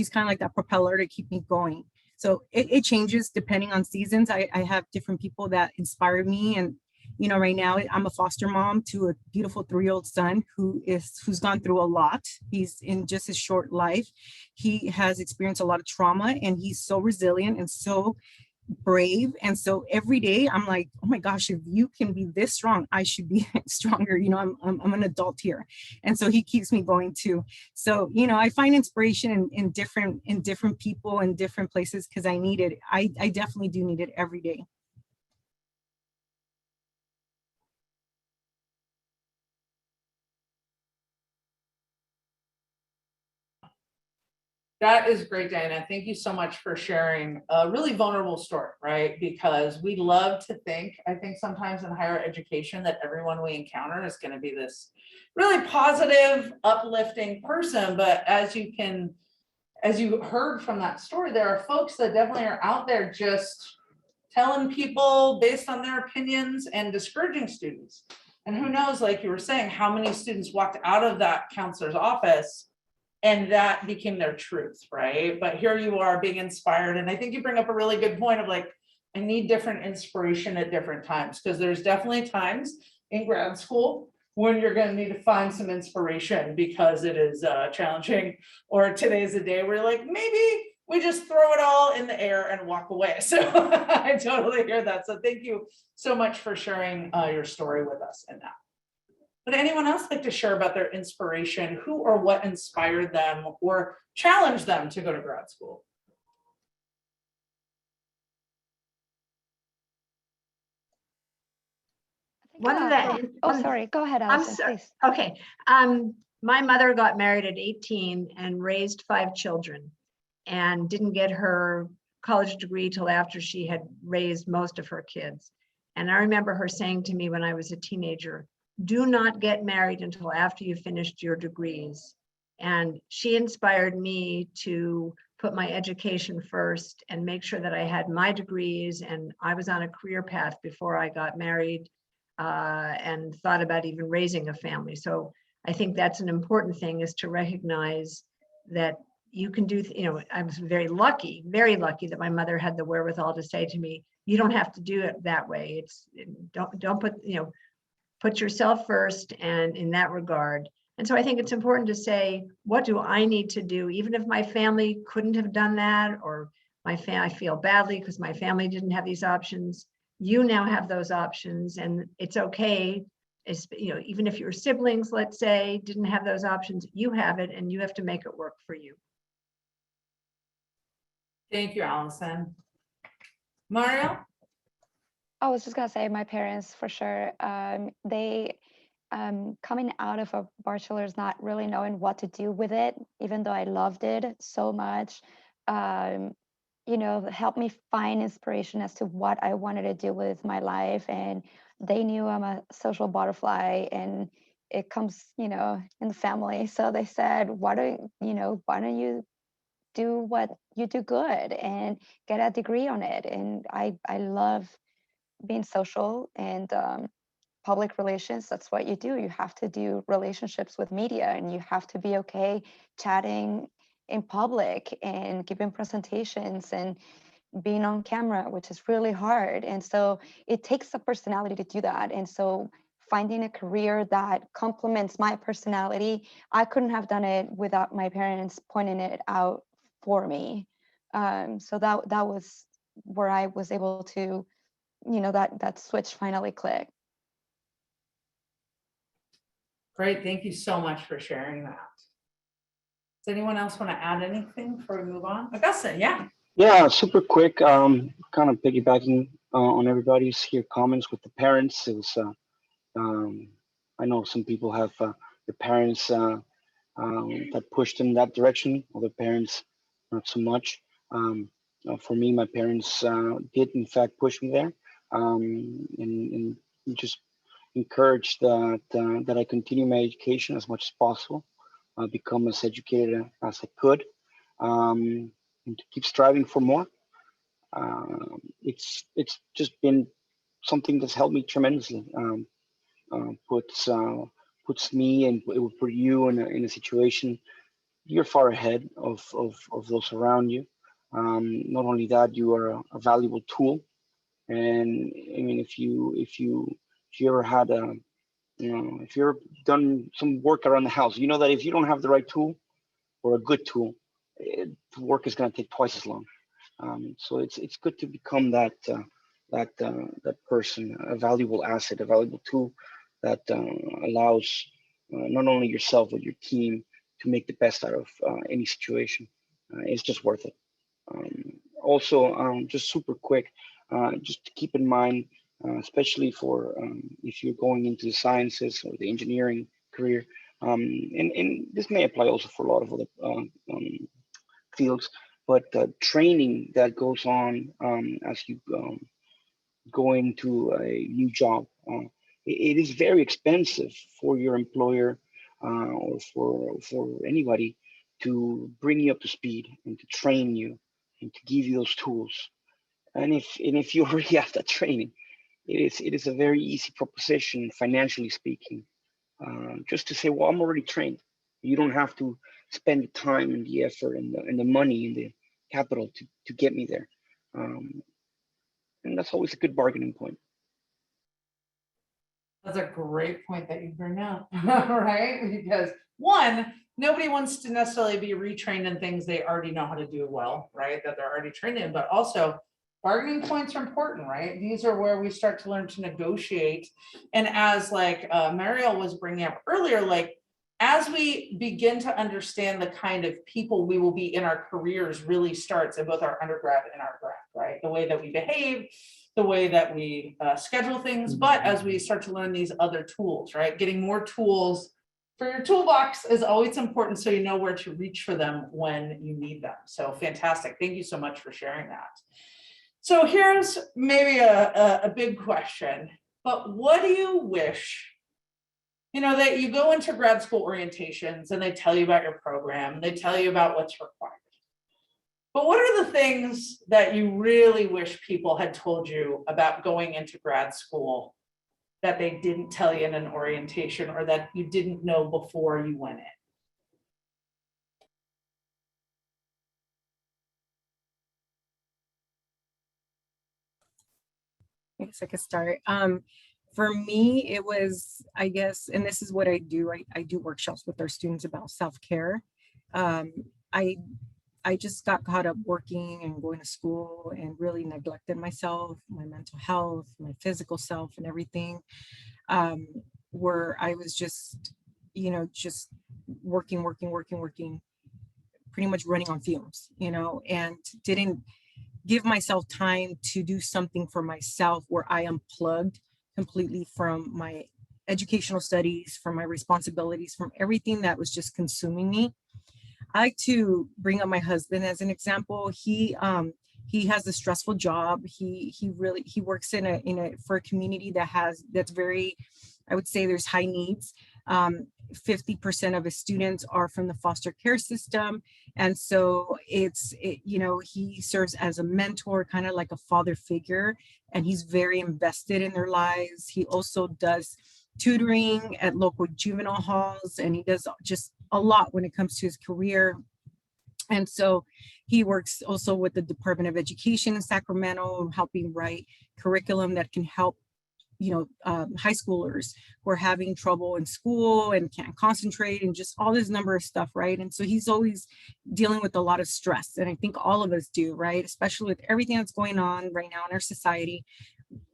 kind of like that propeller to keep me going. So it changes depending on seasons. I have different people that inspire me. And, right now I'm a foster mom to a beautiful 3-year-old son who's gone through a lot. He's in just his short life. He has experienced a lot of trauma, and he's so resilient and so brave. And so every day I'm like, oh my gosh, if you can be this strong, I should be stronger. I'm an adult here. And so he keeps me going too. So, I find inspiration in different people and different places because I need it. I definitely do need it every day. That is great, Diana. Thank you so much for sharing a really vulnerable story, right? Because we love to think, I think sometimes in higher education, that everyone we encounter is going to be this really positive, uplifting person. But as you heard from that story, there are folks that definitely are out there just telling people based on their opinions and discouraging students. And who knows, like you were saying, how many students walked out of that counselor's office and that became their truth, right? But here you are being inspired. And I think you bring up a really good point of I need different inspiration at different times, because there's definitely times in grad school when you're going to need to find some inspiration because it is challenging, or today's a day where you're like, maybe we just throw it all in the air and walk away. So I totally hear that. So thank you so much for sharing your story with us in that. Would anyone else like to share about their inspiration, who or what inspired them or challenged them to go to grad school? Sorry, go ahead, Allison, please. Okay. My mother got married at 18 and raised 5 children and didn't get her college degree till after she had raised most of her kids. And I remember her saying to me when I was a teenager, do not get married until after you finished your degrees. And she inspired me to put my education first and make sure that I had my degrees and I was on a career path before I got married. and thought about even raising a family. So I think that's an important thing, is to recognize that you can do, I was very lucky that my mother had the wherewithal to say to me, you don't have to do it that way. Don't put, put yourself first, and in that regard. And so I think it's important to say, what do I need to do? Even if my family couldn't have done that, or I feel badly because my family didn't have these options. You now have those options, and it's okay. Even if your siblings, let's say, didn't have those options, you have it, and you have to make it work for you. Thank you, Allison. Mario? I was just gonna say my parents for sure. They coming out of a bachelor's not really knowing what to do with it, even though I loved it so much. Helped me find inspiration as to what I wanted to do with my life. And they knew I'm a social butterfly, and it comes, in the family. So they said, why don't you do what you do good and get a degree on it? And I love being social and public relations. That's what you do. You have to do relationships with media, and you have to be okay chatting in public and giving presentations and being on camera, which is really hard. And so it takes a personality to do that. And so finding a career that complements my personality, I couldn't have done it without my parents pointing it out for me. So that was where I was able to, that switch finally clicked. Great, thank you so much for sharing that. Does anyone else want to add anything before we move on? Augustine, yeah. Yeah, super quick. Kind of piggybacking on everybody's here comments with the parents. It was, I know some people have the parents that pushed in that direction, other parents not so much. For me, my parents did in fact push me there, and just encouraged that I continue my education as much as possible, become as educated as I could, and to keep striving for more. It's just been something that's helped me tremendously. Puts me and it will put you in a situation you're far ahead of those around you. Not only that, you are a valuable tool. And I mean, if you ever had a, if you're done some work around the house, you know that if you don't have the right tool or a good tool, the work is going to take twice as long. So it's good to become that person, a valuable asset, a valuable tool that allows not only yourself but your team to make the best out of any situation. It's just worth it. Also, just super quick, just to keep in mind, especially for if you're going into the sciences or the engineering career, and this may apply also for a lot of other fields, but training that goes on as you go into a new job, it is very expensive for your employer or for anybody to bring you up to speed and to train you and to give you those tools. And if you already have that training, it is a very easy proposition, financially speaking, just to say, well, I'm already trained. You don't have to spend the time and the effort and the money and the capital to get me there. And that's always a good bargaining point. That's a great point that you bring up, right? Because one, nobody wants to necessarily be retrained in things they already know how to do well, right? That they're already trained in, but also bargaining points are important, right? These are where we start to learn to negotiate. And as like Mariel was bringing up earlier, like as we begin to understand the kind of people we will be in our careers really starts in both our undergrad and our grad, right? The way that we behave, the way that we schedule things, but as we start to learn these other tools, right? Getting more tools for your toolbox is always important, so you know where to reach for them when you need them. So fantastic, thank you so much for sharing that. So here's maybe a big question, but what do you wish, that you go into grad school orientations and they tell you about your program, they tell you about what's required. But what are the things that you really wish people had told you about going into grad school that they didn't tell you in an orientation or that you didn't know before you went in? I guess I could start. For me, it was, I guess, and this is what I do. I do workshops with our students about self-care. I just got caught up working and going to school and really neglected myself, my mental health, my physical self, and everything. Where I was just, just working, pretty much running on fumes, and didn't give myself time to do something for myself where I unplugged completely from my educational studies, from my responsibilities, from everything that was just consuming me. I like to bring up my husband as an example. He has a stressful job. He works for a community that's very, I would say there's high needs. 50% of his students are from the foster care system. And so he serves as a mentor, kind of like a father figure, and he's very invested in their lives. He also does tutoring at local juvenile halls, and he does just a lot when it comes to his career. And so he works also with the Department of Education in Sacramento, helping write curriculum that can help high schoolers who are having trouble in school and can't concentrate and just all this number of stuff, right? And so he's always dealing with a lot of stress. And I think all of us do, right? Especially with everything that's going on right now in our society,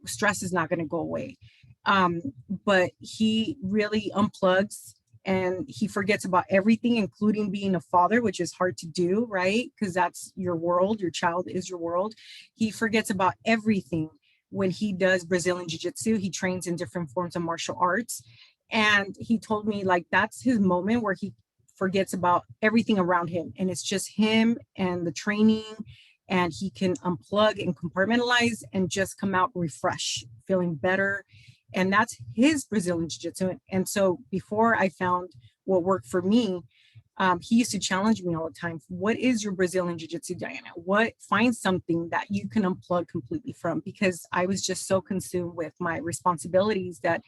stress is not going to go away. But he really unplugs and he forgets about everything, including being a father, which is hard to do, right? Because that's your world, your child is your world. He forgets about everything. When he does Brazilian Jiu-Jitsu, he trains in different forms of martial arts. And he told me like, that's his moment where he forgets about everything around him. And it's just him and the training, and he can unplug and compartmentalize and just come out refreshed, feeling better. And that's his Brazilian Jiu-Jitsu. And so before I found what worked for me, he used to challenge me all the time. What is your Brazilian Jiu-Jitsu, Diana? Find something that you can unplug completely from, because I was just so consumed with my responsibilities that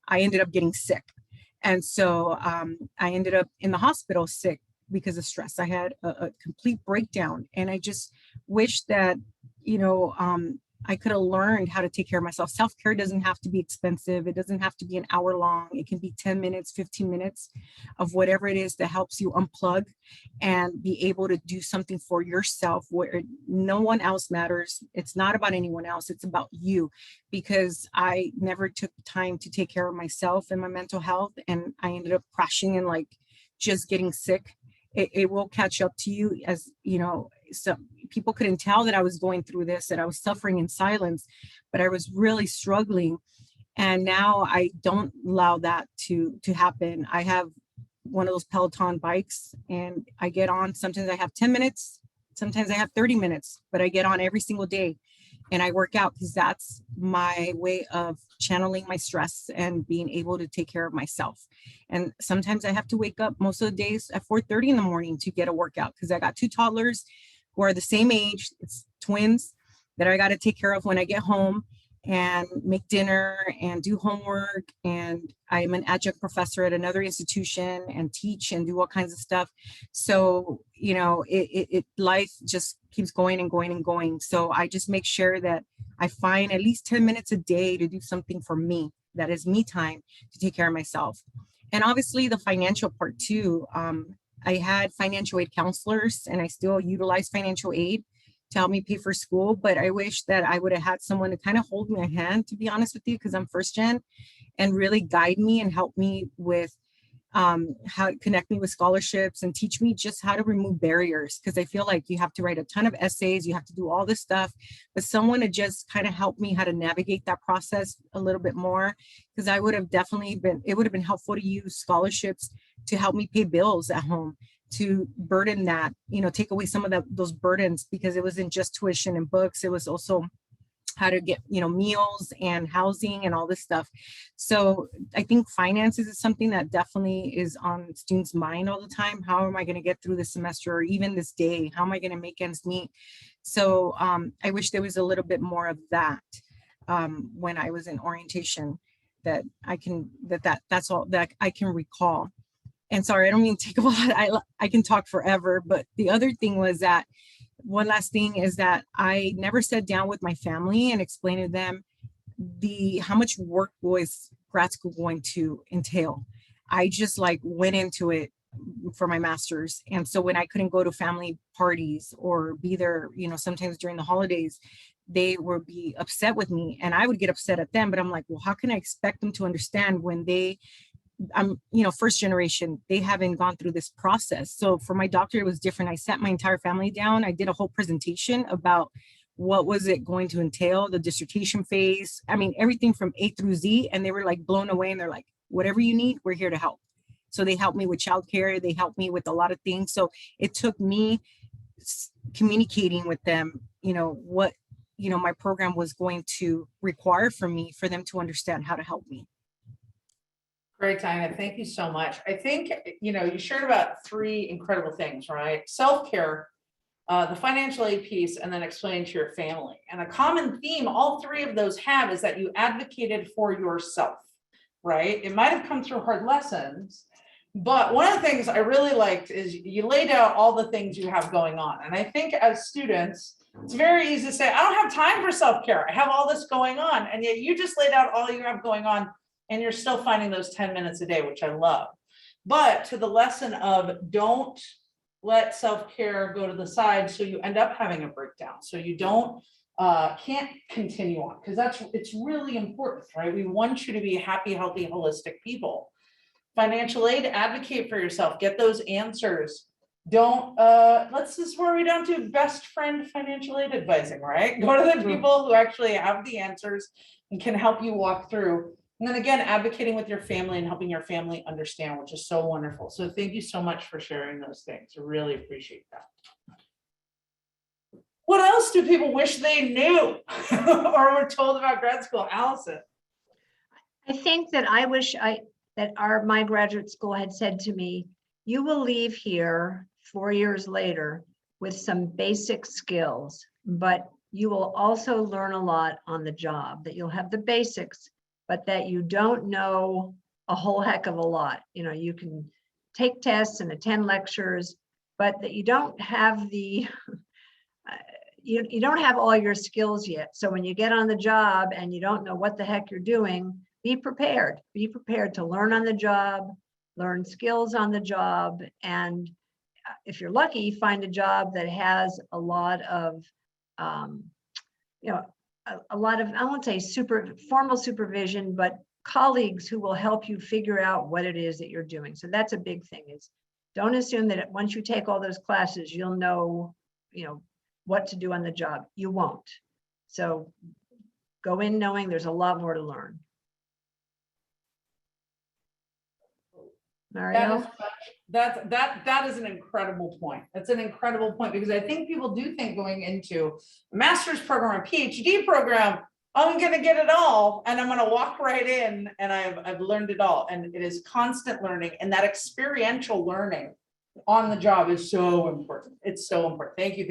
I ended up getting sick. And so I ended up in the hospital sick because of stress. I had a complete breakdown, and I just wish that, I could have learned how to take care of myself. Self-care doesn't have to be expensive. It doesn't have to be an hour long. It can be 10 minutes, 15 minutes of whatever it is that helps you unplug and be able to do something for yourself where no one else matters. It's not about anyone else. It's about you, because I never took time to take care of myself and my mental health. And I ended up crashing and like just getting sick. It will catch up to you, as so people couldn't tell that I was going through this, that I was suffering in silence, but I was really struggling. And now I don't allow that to happen. I have one of those Peloton bikes, and I get on. Sometimes I have 10 minutes, sometimes I have 30 minutes, but I get on every single day and I work out, because that's my way of channeling my stress and being able to take care of myself. And sometimes I have to wake up most of the days at 4:30 in the morning to get a workout, because I got 2 toddlers who are the same age. It's twins that I got to take care of when I get home and make dinner and do homework. And I'm an adjunct professor at another institution and teach and do all kinds of stuff. So, life just keeps going and going and going. So I just make sure that I find at least 10 minutes a day to do something for me. That is me time to take care of myself. And obviously the financial part too. I had financial aid counselors, and I still utilize financial aid to help me pay for school. But I wish that I would have had someone to kind of hold my hand, to be honest with you, because I'm first gen, and really guide me and help me with how to connect me with scholarships and teach me just how to remove barriers. Because I feel like you have to write a ton of essays, you have to do all this stuff, but someone to just kind of help me how to navigate that process a little bit more. Because I would have it would have been helpful to use scholarships to help me pay bills at home, to burden that, take away some of those burdens, because it wasn't just tuition and books. It was also how to get, meals and housing and all this stuff. So I think finances is something that definitely is on students' mind all the time. How am I going to get through this semester, or even this day? How am I going to make ends meet? So I wish there was a little bit more of that when I was in orientation. that I can, that's all that I can recall. And sorry, I don't mean to take a lot. I can talk forever, but the other thing was that one last thing is that I never sat down with my family and explained to them how much work was grad school going to entail. I just like went into it for my master's. And so when I couldn't go to family parties or be there, you know, sometimes during the holidays, they would be upset with me and I would get upset at them. But I'm like, well, how can I expect them to understand when I'm, you know, first generation, they haven't gone through this process. So for my doctor, it was different. I sat my entire family down. I did a whole presentation about what was it going to entail, the dissertation phase. I mean, everything from A through Z. And they were like blown away and they're like, whatever you need, we're here to help. So they helped me with childcare. They helped me with a lot of things. So it took me communicating with them, you know, what, you know, my program was going to require from me for them to understand how to help me. Great, Diana. Thank you so much. I think, you know, you shared about 3 incredible things, right? Self-care, the financial aid piece, and then explaining to your family. And a common theme all 3 of those have is that you advocated for yourself, right? It might have come through hard lessons, but one of the things I really liked is you laid out all the things you have going on. And I think as students, it's very easy to say, I don't have time for self-care. I have all this going on. And yet you just laid out all you have going on and you're still finding those 10 minutes a day, which I love. But to the lesson of don't let self-care go to the side so you end up having a breakdown. So you can't continue on, because it's really important, right? We want you to be happy, healthy, holistic people. Financial aid, advocate for yourself, get those answers. Don't, this is where we down to best friend financial aid advising, right? Go to the people who actually have the answers and can help you walk through. And then again, advocating with your family and helping your family understand, which is so wonderful. So thank you so much for sharing those things. I really appreciate that. What else do people wish they knew or were told about grad school? Allison. I think that I wish my graduate school had said to me, you will leave here 4 years later with some basic skills, but you will also learn a lot on the job, that you'll have the basics, but that you don't know a whole heck of a lot. You know, you can take tests and attend lectures, but that you don't have the, you don't have all your skills yet. So when you get on the job and you don't know what the heck you're doing, be prepared. Be prepared to learn on the job, learn skills on the job, and if you're lucky, find a job that has a lot of, you know, a lot of, I won't say formal supervision, but colleagues who will help you figure out what it is that you're doing. So that's a big thing, is don't assume that once you take all those classes, you'll know, you know, what to do on the job. You won't. So go in knowing there's a lot more to learn. Mario? That is an incredible point. That's an incredible point, because I think people do think going into a master's program, a PhD program, I'm going to get it all and I'm going to walk right in and I've learned it all. And it is constant learning, and that experiential learning on the job is so important. It's so important. Thank you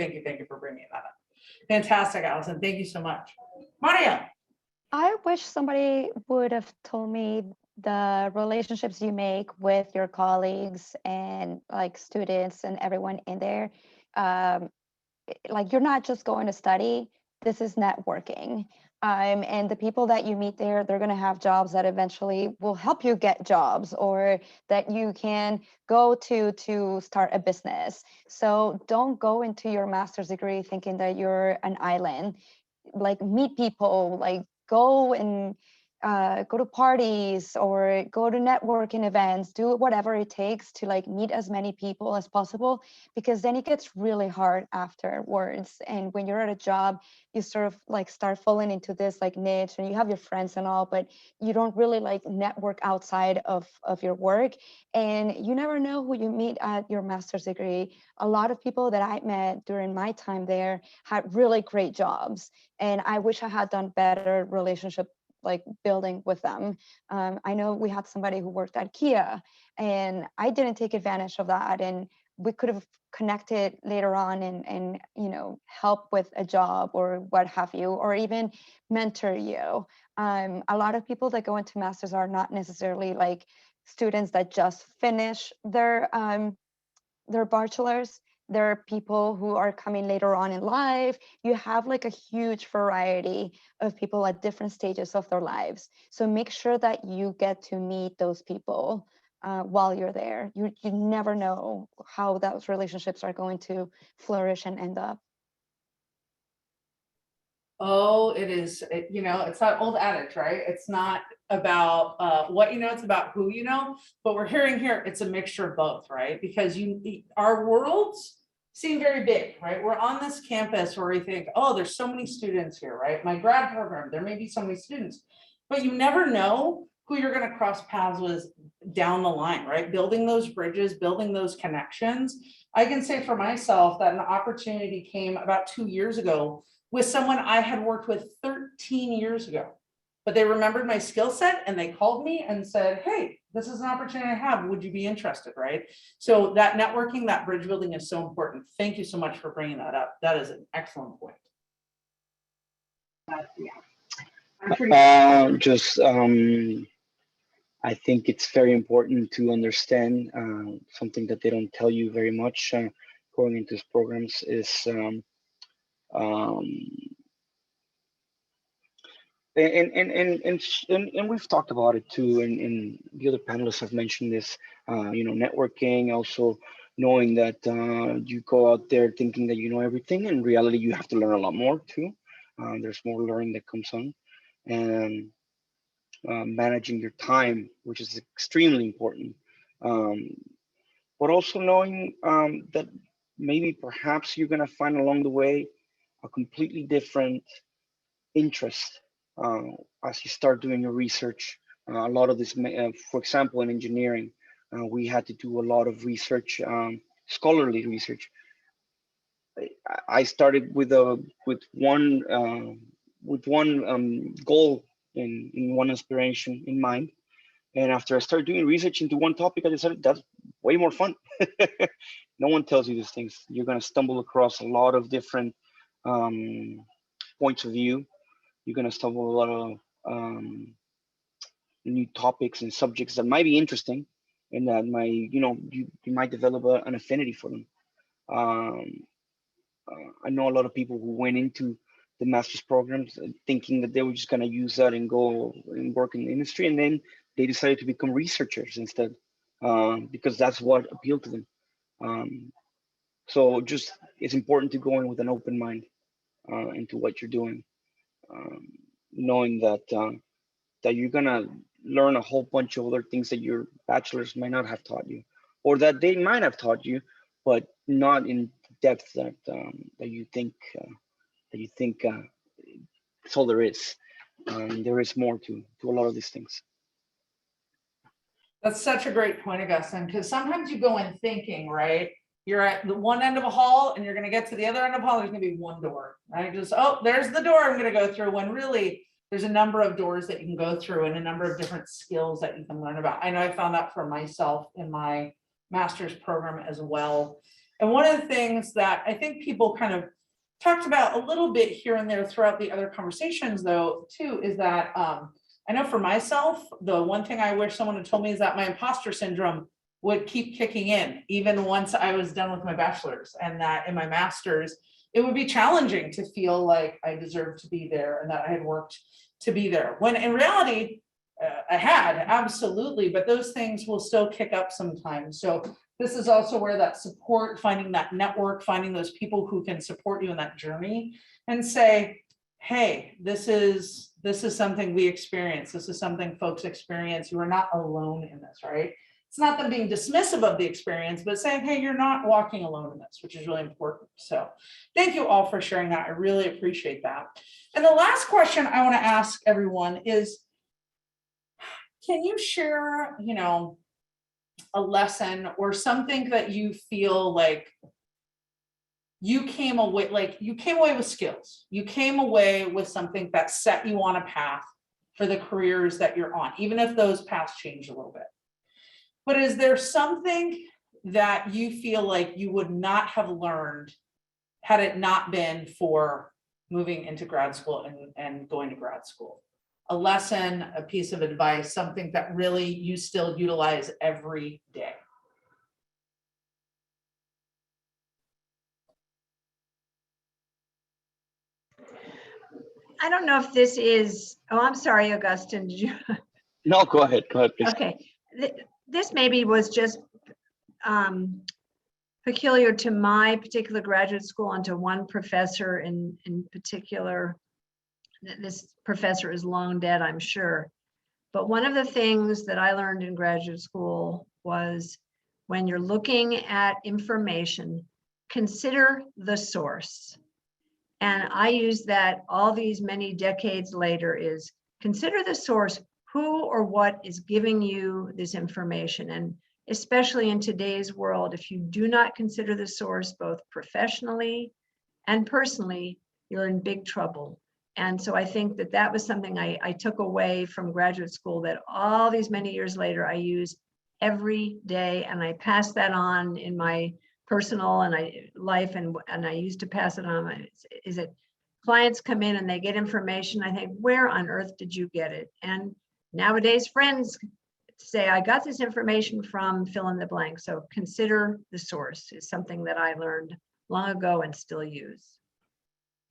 for bringing that up. Fantastic, Allison. Thank you so much. Mario. I wish somebody would have told me the relationships you make with your colleagues and like students and everyone in there. Like, you're not just going to study, this is networking. And the people that you meet there, they're going to have jobs that eventually will help you get jobs, or that you can go to start a business. So don't go into your master's degree thinking that you're an island. Like, meet people, like go and go to parties or go to networking events, do whatever it takes to like meet as many people as possible, because then it gets really hard afterwards. And when you're at a job, you sort of like start falling into this like niche, and you have your friends and all, but you don't really like network outside of your work. And you never know who you meet at your master's degree. A lot of people that I met during my time there had really great jobs, and I wish I had done better relationship like building with them. I know we had somebody who worked at Kia, and I didn't take advantage of that. And we could have connected later on and you know, help with a job or what have you, or even mentor you. A lot of people that go into masters are not necessarily like students that just finish their bachelor's. There are people who are coming later on in life. You have like a huge variety of people at different stages of their lives. So make sure that you get to meet those people while you're there. You never know how those relationships are going to flourish and end up. Oh, it is, you know, it's that old adage, right? It's not about what you know, it's about who you know. But we're hearing here, it's a mixture of both, right? Because our worlds seem very big, right? We're on this campus where we think, oh, there's so many students here, right? My grad program, there may be so many students, but you never know who you're going to cross paths with down the line, right? Building those bridges, building those connections. I can say for myself that an opportunity came about 2 years ago with someone I had worked with 13 years ago, but they remembered my skill set and they called me and said, hey, this is an opportunity I have. Would you be interested, right? So that networking, that bridge building is so important. Thank you so much for bringing that up. That is an excellent point. I think it's very important to understand something that they don't tell you very much going into these programs is and we've talked about it too, and the other panelists have mentioned this, you know, networking, also knowing that you go out there thinking that you know everything. In reality, you have to learn a lot more too. There's more learning that comes on, and managing your time, which is extremely important. But also knowing that maybe perhaps you're gonna find along the way a completely different interest as you start doing your research. A lot of this, for example, in engineering, we had to do a lot of research, scholarly research. I started with one goal in one inspiration in mind, and after I started doing research into one topic, I decided that's way more fun. No one tells you these things. You're gonna stumble across a lot of different points of view. You're gonna stumble a lot of new topics and subjects that might be interesting, and that might, you know, you might develop an affinity for them. I know a lot of people who went into the master's programs thinking that they were just gonna use that and go and work in the industry, and then they decided to become researchers instead, because that's what appealed to them. So just it's important to go in with an open mind into what you're doing, knowing that that you're gonna learn a whole bunch of other things that your bachelor's might not have taught you, or that they might have taught you, but not in depth that that you think that's all there is. There is more to a lot of these things. That's such a great point, Augustine, because sometimes you go in thinking, right? You're at the one end of a hall and you're going to get to the other end of the hall. There's going to be one door, right? Just, oh, there's the door I'm going to go through, when really there's a number of doors that you can go through and a number of different skills that you can learn about. I know I found that for myself in my master's program as well. And one of the things that I think people kind of talked about a little bit here and there throughout the other conversations though, too, is that I know for myself, the one thing I wish someone had told me is that my imposter syndrome would keep kicking in, even once I was done with my bachelor's, and that in my master's, it would be challenging to feel like I deserved to be there and that I had worked to be there. When in reality, I had, absolutely, but those things will still kick up sometimes. So this is also where that support, finding that network, finding those people who can support you in that journey and say, hey, this is something we experience. This is something folks experience. You are not alone in this, right? It's not them being dismissive of the experience, but saying, hey, you're not walking alone in this, which is really important. So thank you all for sharing that. I really appreciate that. And the last question I want to ask everyone is, can you share, you know, a lesson or something that you feel like you came away with skills, you came away with something that set you on a path for the careers that you're on, even if those paths change a little bit. But is there something that you feel like you would not have learned had it not been for moving into grad school and going to grad school? A lesson, a piece of advice, something that really you still utilize every day. I don't know if this is, oh, I'm sorry, Augustine, did you? No, go ahead, please. Okay, this maybe was just peculiar to my particular graduate school and to one professor in particular. This professor is long dead, I'm sure. But one of the things that I learned in graduate school was when you're looking at information, consider the source. And I use that all these many decades later is consider the source, who or what is giving you this information. And especially in today's world, if you do not consider the source, both professionally and personally, you're in big trouble. And so I think that that was something I took away from graduate school that all these many years later, I use every day. And I pass that on in my personal life, and I used to pass it on. Is it clients come in and they get information? I think, where on earth did you get it? And nowadays friends say, I got this information from fill in the blank. So consider the source is something that I learned long ago and still use.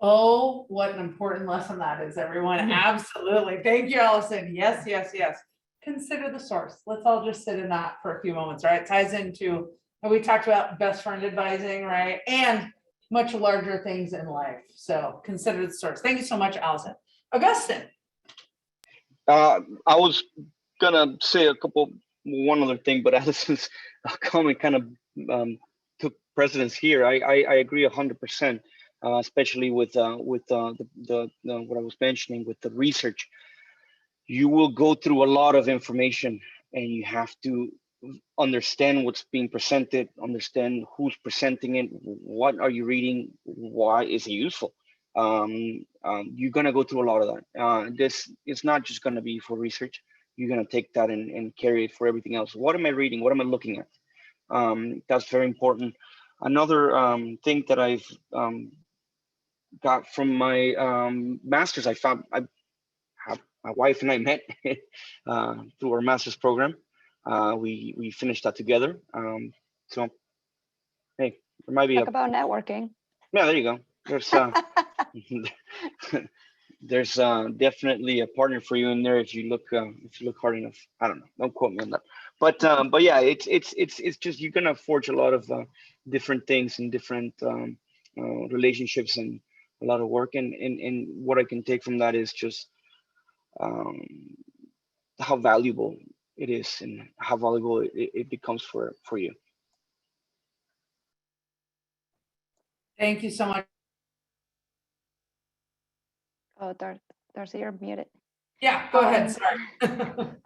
Oh, what an important lesson that is, everyone. Absolutely. Thank you, Allison. Yes, yes, yes. Consider the source. Let's all just sit in that for a few moments, right? It ties into, and we talked about best friend advising, right? And much larger things in life. So consider the source. Thank you so much, Allison. Augustine. I was gonna say one other thing, but Allison's comment kind of took precedence here. I agree 100%, especially with what I was mentioning with the research. You will go through a lot of information, and you have to understand what's being presented, understand who's presenting it, what are you reading, why is it useful. You're gonna go through a lot of that. This is not just gonna be for research. You're gonna take that and carry it for everything else. What am I reading? What am I looking at? That's very important. Another thing that I've got from my master's, my wife and I met through our master's program. We finished that together. So, hey, there might be Talk about networking. Yeah, there you go. There's definitely a partner for you in there if you look hard enough. I don't know. Don't quote me on that. But yeah, it's just you're gonna forge a lot of different things and different relationships and a lot of work. And what I can take from that is just how valuable it is and how valuable it becomes for you. Thank you so much. Oh, Darcy, you're muted. Yeah, go ahead. Sorry.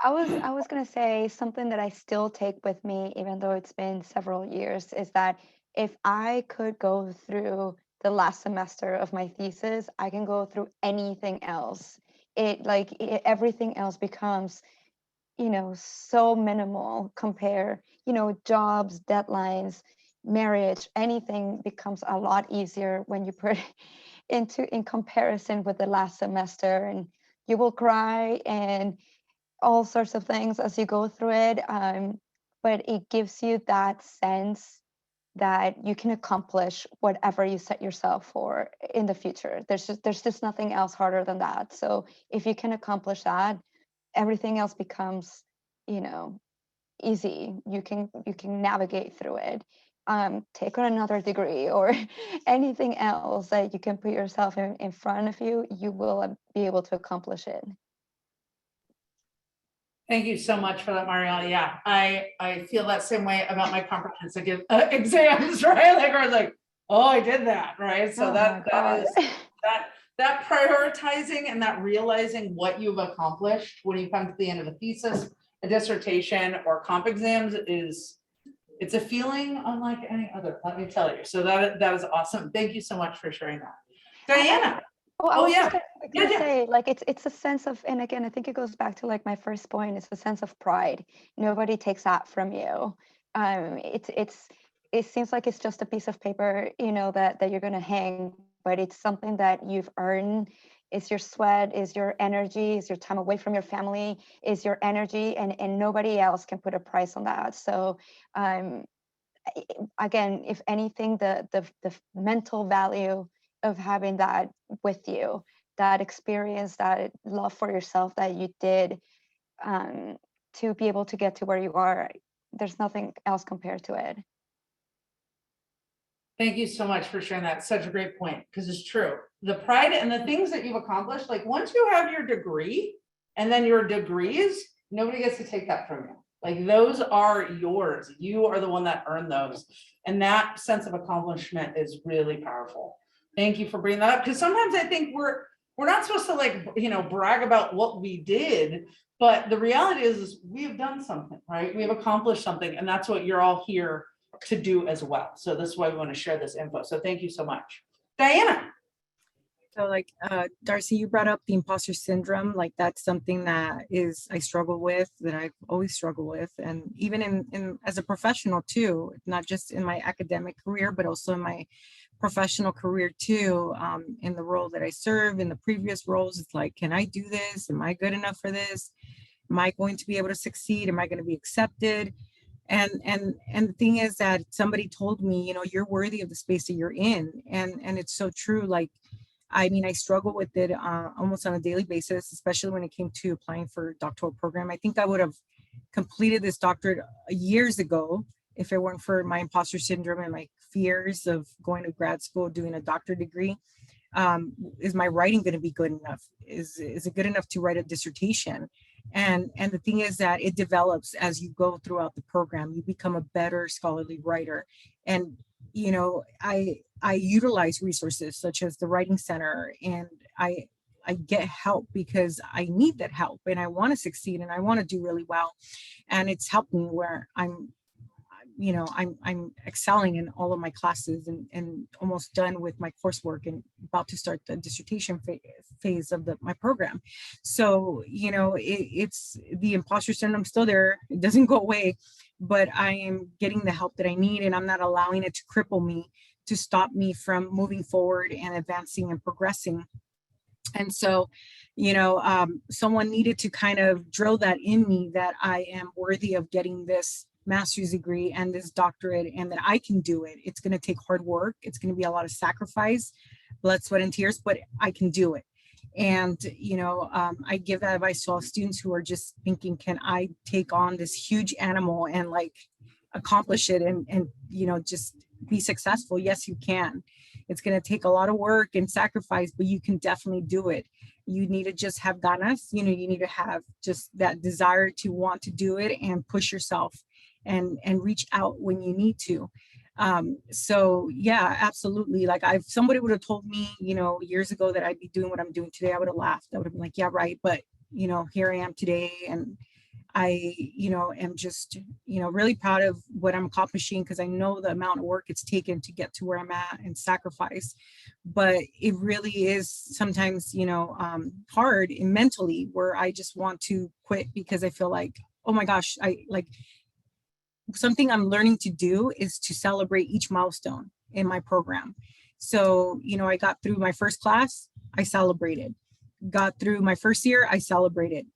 I was gonna say something that I still take with me, even though it's been several years, is that if I could go through the last semester of my thesis, I can go through anything else. Everything else becomes, so minimal compare, jobs, deadlines, marriage, anything becomes a lot easier when you put in comparison with the last semester, and you will cry and all sorts of things as you go through it. But it gives you that sense that you can accomplish whatever you set yourself for in the future. There's just nothing else harder than that. So if you can accomplish that, everything else becomes, easy. You can navigate through it. Take on another degree or anything else that you can put yourself in front of you, you will be able to accomplish it. Thank you so much for that, Mariana. Yeah, I feel that same way about my comprehensive exams, right? Like, I was like, oh, I did that, right? So that prioritizing and that realizing what you've accomplished when you come to the end of a thesis, a dissertation, or comp exams it's a feeling unlike any other, let me tell you. So that is awesome. Thank you so much for sharing that. Diana. I was yeah. gonna say, like, it's a sense of, and again, I think it goes back to like my first point, it's a sense of pride. Nobody takes that from you. it seems like it's just a piece of paper, that you're going to hang, but it's something that you've earned. It's your sweat, is your energy, is your time away from your family, is your energy, and nobody else can put a price on that. So again, if anything, the mental value of having that with you, that experience, that love for yourself that you did, to be able to get to where you are, there's nothing else compared to it. Thank you so much for sharing that. Such a great point, because it's true. The pride and the things that you've accomplished, like once you have your degree and then your degrees, nobody gets to take that from you. Like those are yours. You are the one that earned those. And that sense of accomplishment is really powerful. Thank you for bringing that up. Because sometimes I think we're not supposed to brag about what we did, but the reality is we've done something, right? We have accomplished something, and that's what you're all here to do as well. So this is why we want to share this info. So thank you so much. Diana. So Darcy, you brought up the imposter syndrome. Like that's something that I struggle with, that I've always struggled with. And even in as a professional too, not just in my academic career, but also in my professional career too, in the role that I serve, in the previous roles. It's like, can I do this? Am I good enough for this? Am I going to be able to succeed? Am I going to be accepted? And the thing is that somebody told me, you're worthy of the space that you're in. And it's so true. Like, I mean, I struggle with it almost on a daily basis, especially when it came to applying for a doctoral program. I think I would have completed this doctorate years ago if it weren't for my imposter syndrome and my fears of going to grad school, doing a doctorate degree. Is my writing going to be good enough? Is it good enough to write a dissertation? And the thing is that it develops as you go throughout the program. You become a better scholarly writer. And I utilize resources such as the Writing Center, and I get help because I need that help, and I want to succeed and I want to do really well. And it's helped me where I'm excelling in all of my classes and almost done with my coursework and about to start the dissertation phase of my program. So, it's the imposter syndrome still there. It doesn't go away, but I am getting the help that I need, and I'm not allowing it to cripple me, to stop me from moving forward and advancing and progressing. And so, someone needed to kind of drill that in me, that I am worthy of getting this master's degree and this doctorate, and that I can do it. It's going to take hard work. It's going to be a lot of sacrifice, blood, sweat, and tears, but I can do it. And, I give that advice to all students who are just thinking, can I take on this huge animal and accomplish it and just be successful? Yes, you can. It's going to take a lot of work and sacrifice, but you can definitely do it. You need to just have ganas, you need to have just that desire to want to do it and push yourself and reach out when you need to. So yeah, absolutely. Like somebody would have told me, years ago that I'd be doing what I'm doing today, I would have laughed. I would have been like, yeah, right. But, here I am today, and I, am just, really proud of what I'm accomplishing, because I know the amount of work it's taken to get to where I'm at and sacrifice. But it really is sometimes, hard and mentally, where I just want to quit because I feel like, oh my gosh, something I'm learning to do is to celebrate each milestone in my program. So, I got through my first class, I celebrated. Got through my first year, I celebrated.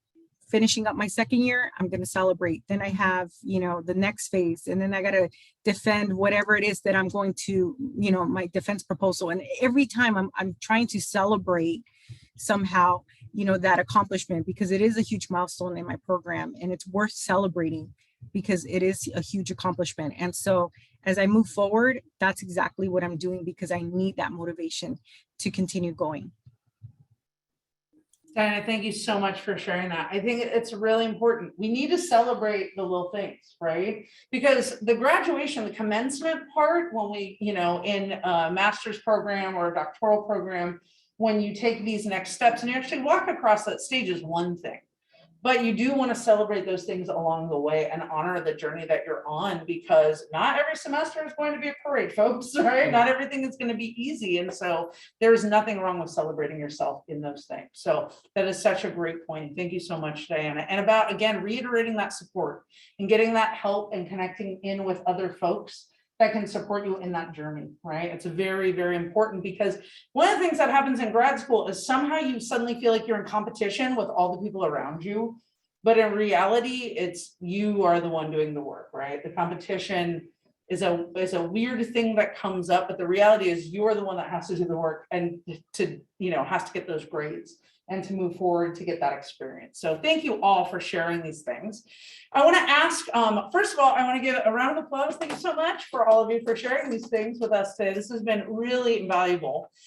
Finishing up my second year, I'm going to celebrate. Then I have, the next phase, and then I got to defend whatever it is that I'm going to, my defense proposal. And every time I'm trying to celebrate somehow, that accomplishment, because it is a huge milestone in my program, and it's worth celebrating because it is a huge accomplishment. And so as I move forward, that's exactly what I'm doing, because I need that motivation to continue going. Diana, thank you so much for sharing that. I think it's really important. We need to celebrate the little things, right? Because the graduation, the commencement part, when we, in a master's program or a doctoral program, when you take these next steps and you actually walk across that stage is one thing. But you do want to celebrate those things along the way and honor the journey that you're on, because not every semester is going to be a parade, folks, right? Not everything is going to be easy. And so there's nothing wrong with celebrating yourself in those things. So that is such a great point. Thank you so much, Diana. And about, again, reiterating that support and getting that help and connecting in with other folks that can support you in that journey, right? It's very, very important, because one of the things that happens in grad school is somehow you suddenly feel like you're in competition with all the people around you. But in reality, it's you are the one doing the work, right? The competition is a weird thing that comes up, but the reality is you're the one that has to do the work and to, has to get those grades and to move forward to get that experience. So thank you all for sharing these things. I want to ask, first of all, I want to give a round of applause. Thank you so much for all of you for sharing these things with us today. This has been really invaluable.